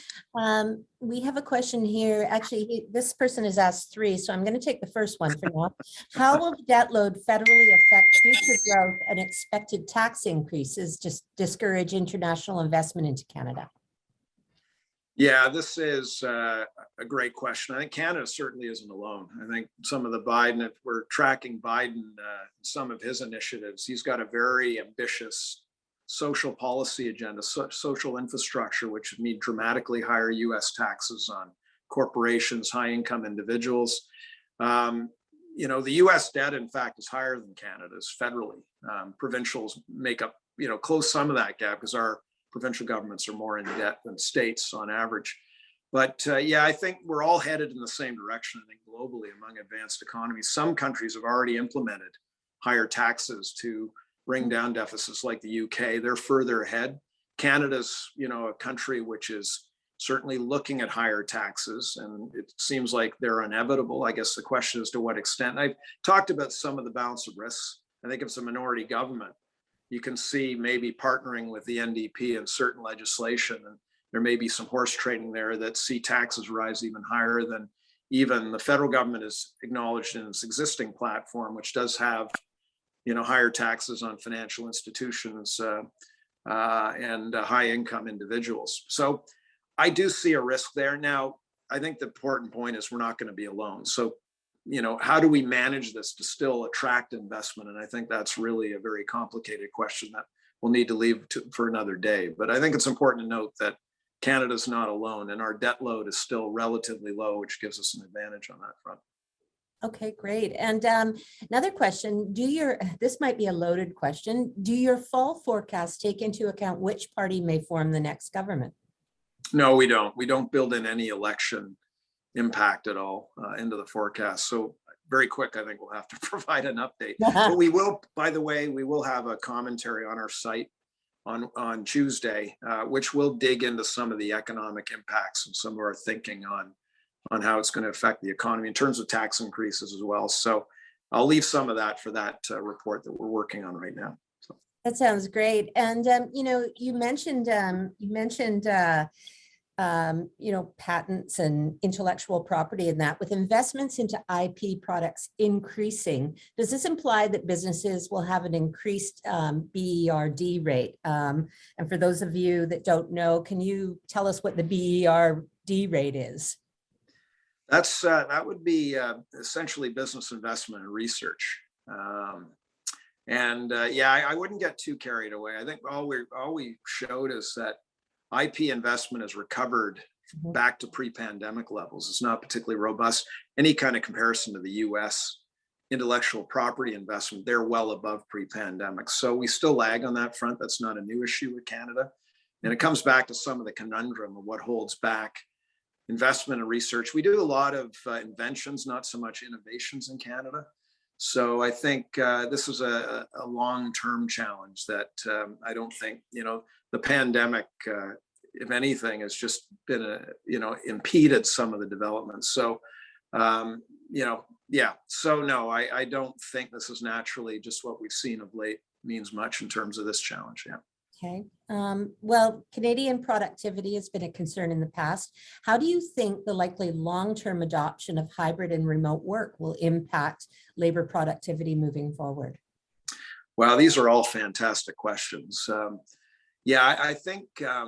We have a question here. Actually, this person has asked three, so I'm going to take the first one for now. How will the debt load federally affect future growth and expected tax increases to discourage international investment into Canada? Yeah, this is a great question. I think Canada certainly isn't alone. I think some of the Biden, if we're tracking Biden, some of his initiatives, he's got a very ambitious social policy agenda, social infrastructure, which would mean dramatically higher U.S. taxes on corporations, high income individuals. The U.S. debt, in fact, is higher than Canada's federally. Provincials make up, close some of that gap because our provincial governments are more in debt than states on average. But I think we're all headed in the same direction, I think, globally among advanced economies. Some countries have already implemented higher taxes to bring down deficits, like the UK. They're further ahead. Canada's, a country which is certainly looking at higher taxes, and it seems like they're inevitable. I guess the question is to what extent. I've talked about some of the balance of risks. I think if it's a minority government, you can see maybe partnering with the NDP in certain legislation, and there may be some horse trading there that see taxes rise even higher than even the federal government has acknowledged in its existing platform, which does have, higher taxes on financial institutions and high income individuals. So I do see a risk there. Now, I think the important point is we're not going to be alone. So, how do we manage this to still attract investment? And I think that's really a very complicated question that we'll need to leave for another day. But I think it's important to note that Canada's not alone, and our debt load is still relatively low, which gives us an advantage on that front. Okay, great. And another question, this might be a loaded question, do your fall forecasts take into account which party may form the next government? No, we don't. We don't build in any election impact at all into the forecast. So very quick, I think we'll have to provide an update. But we will, by the way, we will have a commentary on our site on Tuesday, which will dig into some of the economic impacts and some of our thinking on how it's going to affect the economy in terms of tax increases as well. So I'll leave some of that for that report that we're working on right now. So. That sounds great. And you mentioned patents and intellectual property and that with investments into IP products increasing, does this imply that businesses will have an increased BERD rate? And for those of you that don't know, can you tell us what the BERD rate is? That would be essentially business investment and research. I wouldn't get too carried away. I think all we showed is that IP investment has recovered back to pre-pandemic levels. It's not particularly robust. Any kind of comparison to the U.S. intellectual property investment, they're well above pre-pandemic. So we still lag on that front. That's not a new issue with Canada. And it comes back to some of the conundrum of what holds back investment and research. We do a lot of inventions, not so much innovations in Canada. So I think this is a long-term challenge that I don't think, the pandemic, if anything, has just been, impeded some of the developments. So, So no, I don't think this is naturally just what we've seen of late means much in terms of this challenge. Yeah. Okay. Well, Canadian productivity has been a concern in the past. How do you think the likely long-term adoption of hybrid and remote work will impact labor productivity moving forward? Well, these are all fantastic questions. I think, I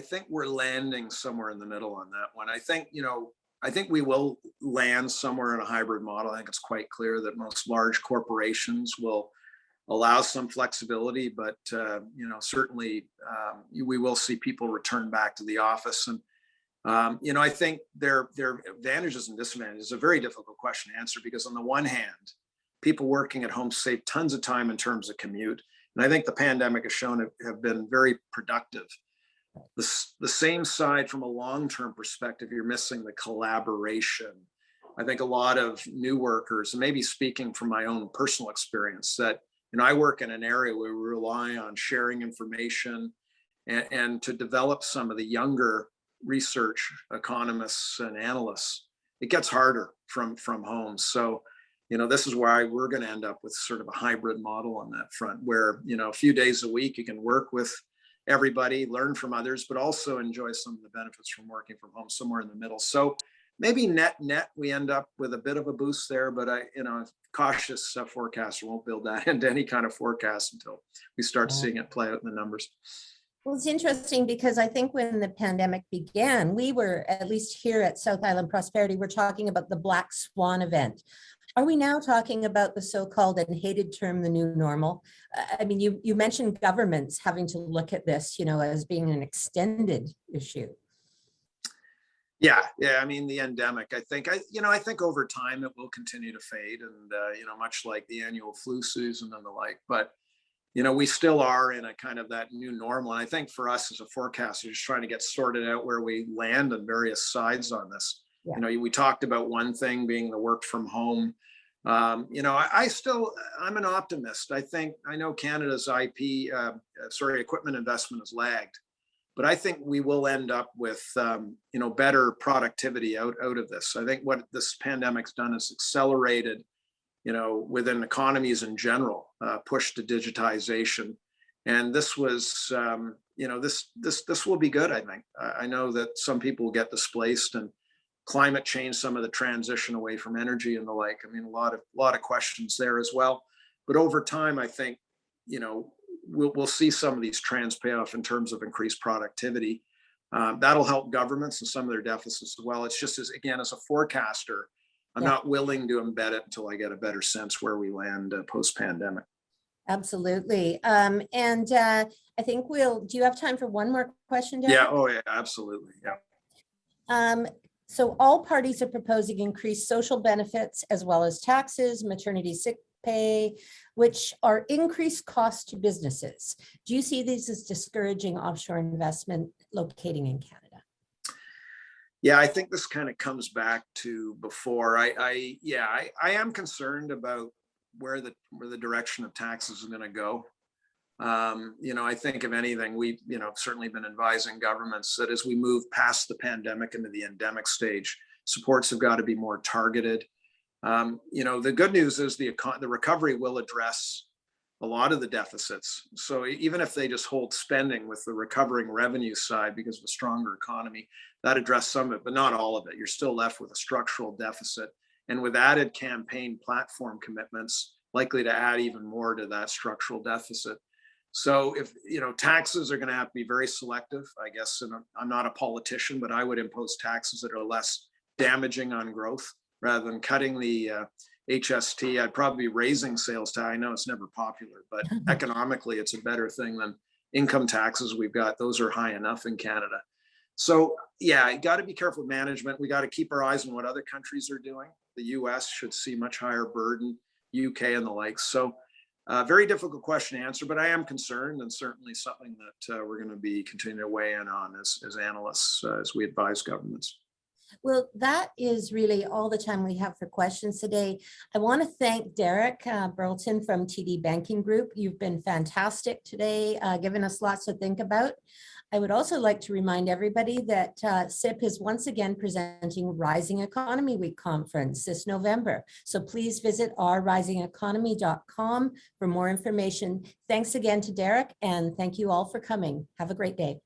think we're landing somewhere in the middle on that one. I think we will land somewhere in a hybrid model. I think it's quite clear that most large corporations will allow some flexibility, but certainly we will see people return back to the office. And I think their advantages and disadvantages is a very difficult question to answer, because on the one hand, people working at home save tons of time in terms of commute, and I think the pandemic has shown have been very productive. The same side, from a long-term perspective, you're missing the collaboration. I think a lot of new workers, and maybe speaking from my own personal experience, that I work in an area where we rely on sharing information and to develop some of the younger research economists and analysts. It gets harder from home. So, this is why we're going to end up with sort of a hybrid model on that front, where, a few days a week you can work with everybody, learn from others, but also enjoy some of the benefits from working from home, somewhere in the middle. So maybe net we end up with a bit of a boost there, but cautious forecaster won't build that into any kind of forecast until we start seeing it play out in the numbers. Well, it's interesting because I think when the pandemic began, we were, at least here at South Island Prosperity, we're talking about the Black Swan event. Are we now talking about the so-called and hated term, the new normal? I mean, you mentioned governments having to look at this, as being an extended issue. Yeah. I mean, the endemic, I think over time it will continue to fade, and much like the annual flu season and the like. But we still are in a kind of that new normal. And I think for us as a forecaster, just trying to get sorted out where we land on various sides on this. Yeah. We talked about one thing being the work from home. I'm an optimist. I know Canada's equipment investment has lagged, but I think we will end up with, better productivity out of this. I think what this pandemic's done is accelerated, within economies in general, push to digitization. And this was, this will be good, I think. I know that some people will get displaced, and climate change, some of the transition away from energy and the like. I mean, a lot of questions there as well. But over time, I think, we'll see some of these trends pay off in terms of increased productivity. That'll help governments and some of their deficits as well. It's just as a forecaster, I'm not willing to embed it until I get a better sense where we land post-pandemic. Absolutely. And I think do you have time for one more question, Derek? Yeah. Oh, yeah, absolutely. Yeah. So all parties are proposing increased social benefits as well as taxes, maternity sick pay, which are increased costs to businesses. Do you see these as discouraging offshore investment locating in Canada? Yeah, I think this kind of comes back to before. I am concerned about where the direction of taxes is going to go. I think if anything, we've certainly been advising governments that as we move past the pandemic into the endemic stage, supports have got to be more targeted. The good news is the recovery will address a lot of the deficits. So even if they just hold spending with the recovering revenue side because of a stronger economy, that addressed some of it, but not all of it. You're still left with a structural deficit, and with added campaign platform commitments, likely to add even more to that structural deficit. So if, taxes are going to have to be very selective, I guess, and I'm not a politician, but I would impose taxes that are less damaging on growth rather than cutting the HST. I'd probably be raising sales tax. I know it's never popular, but economically it's a better thing than income taxes we've got. Those are high enough in Canada. So yeah, you got to be careful with management. We got to keep our eyes on what other countries are doing. The U.S. should see much higher burden, UK and the like. So very difficult question to answer, but I am concerned, and certainly something that we're going to be continuing to weigh in on as analysts, as we advise governments. Well, that is really all the time we have for questions today. I want to thank Derek Burleton from TD Banking Group. You've been fantastic today, giving us lots to think about. I would also like to remind everybody that CIP is once again presenting Rising Economy Week conference this November. So please visit ourrisingeconomy.com for more information. Thanks again to Derek, and thank you all for coming. Have a great day.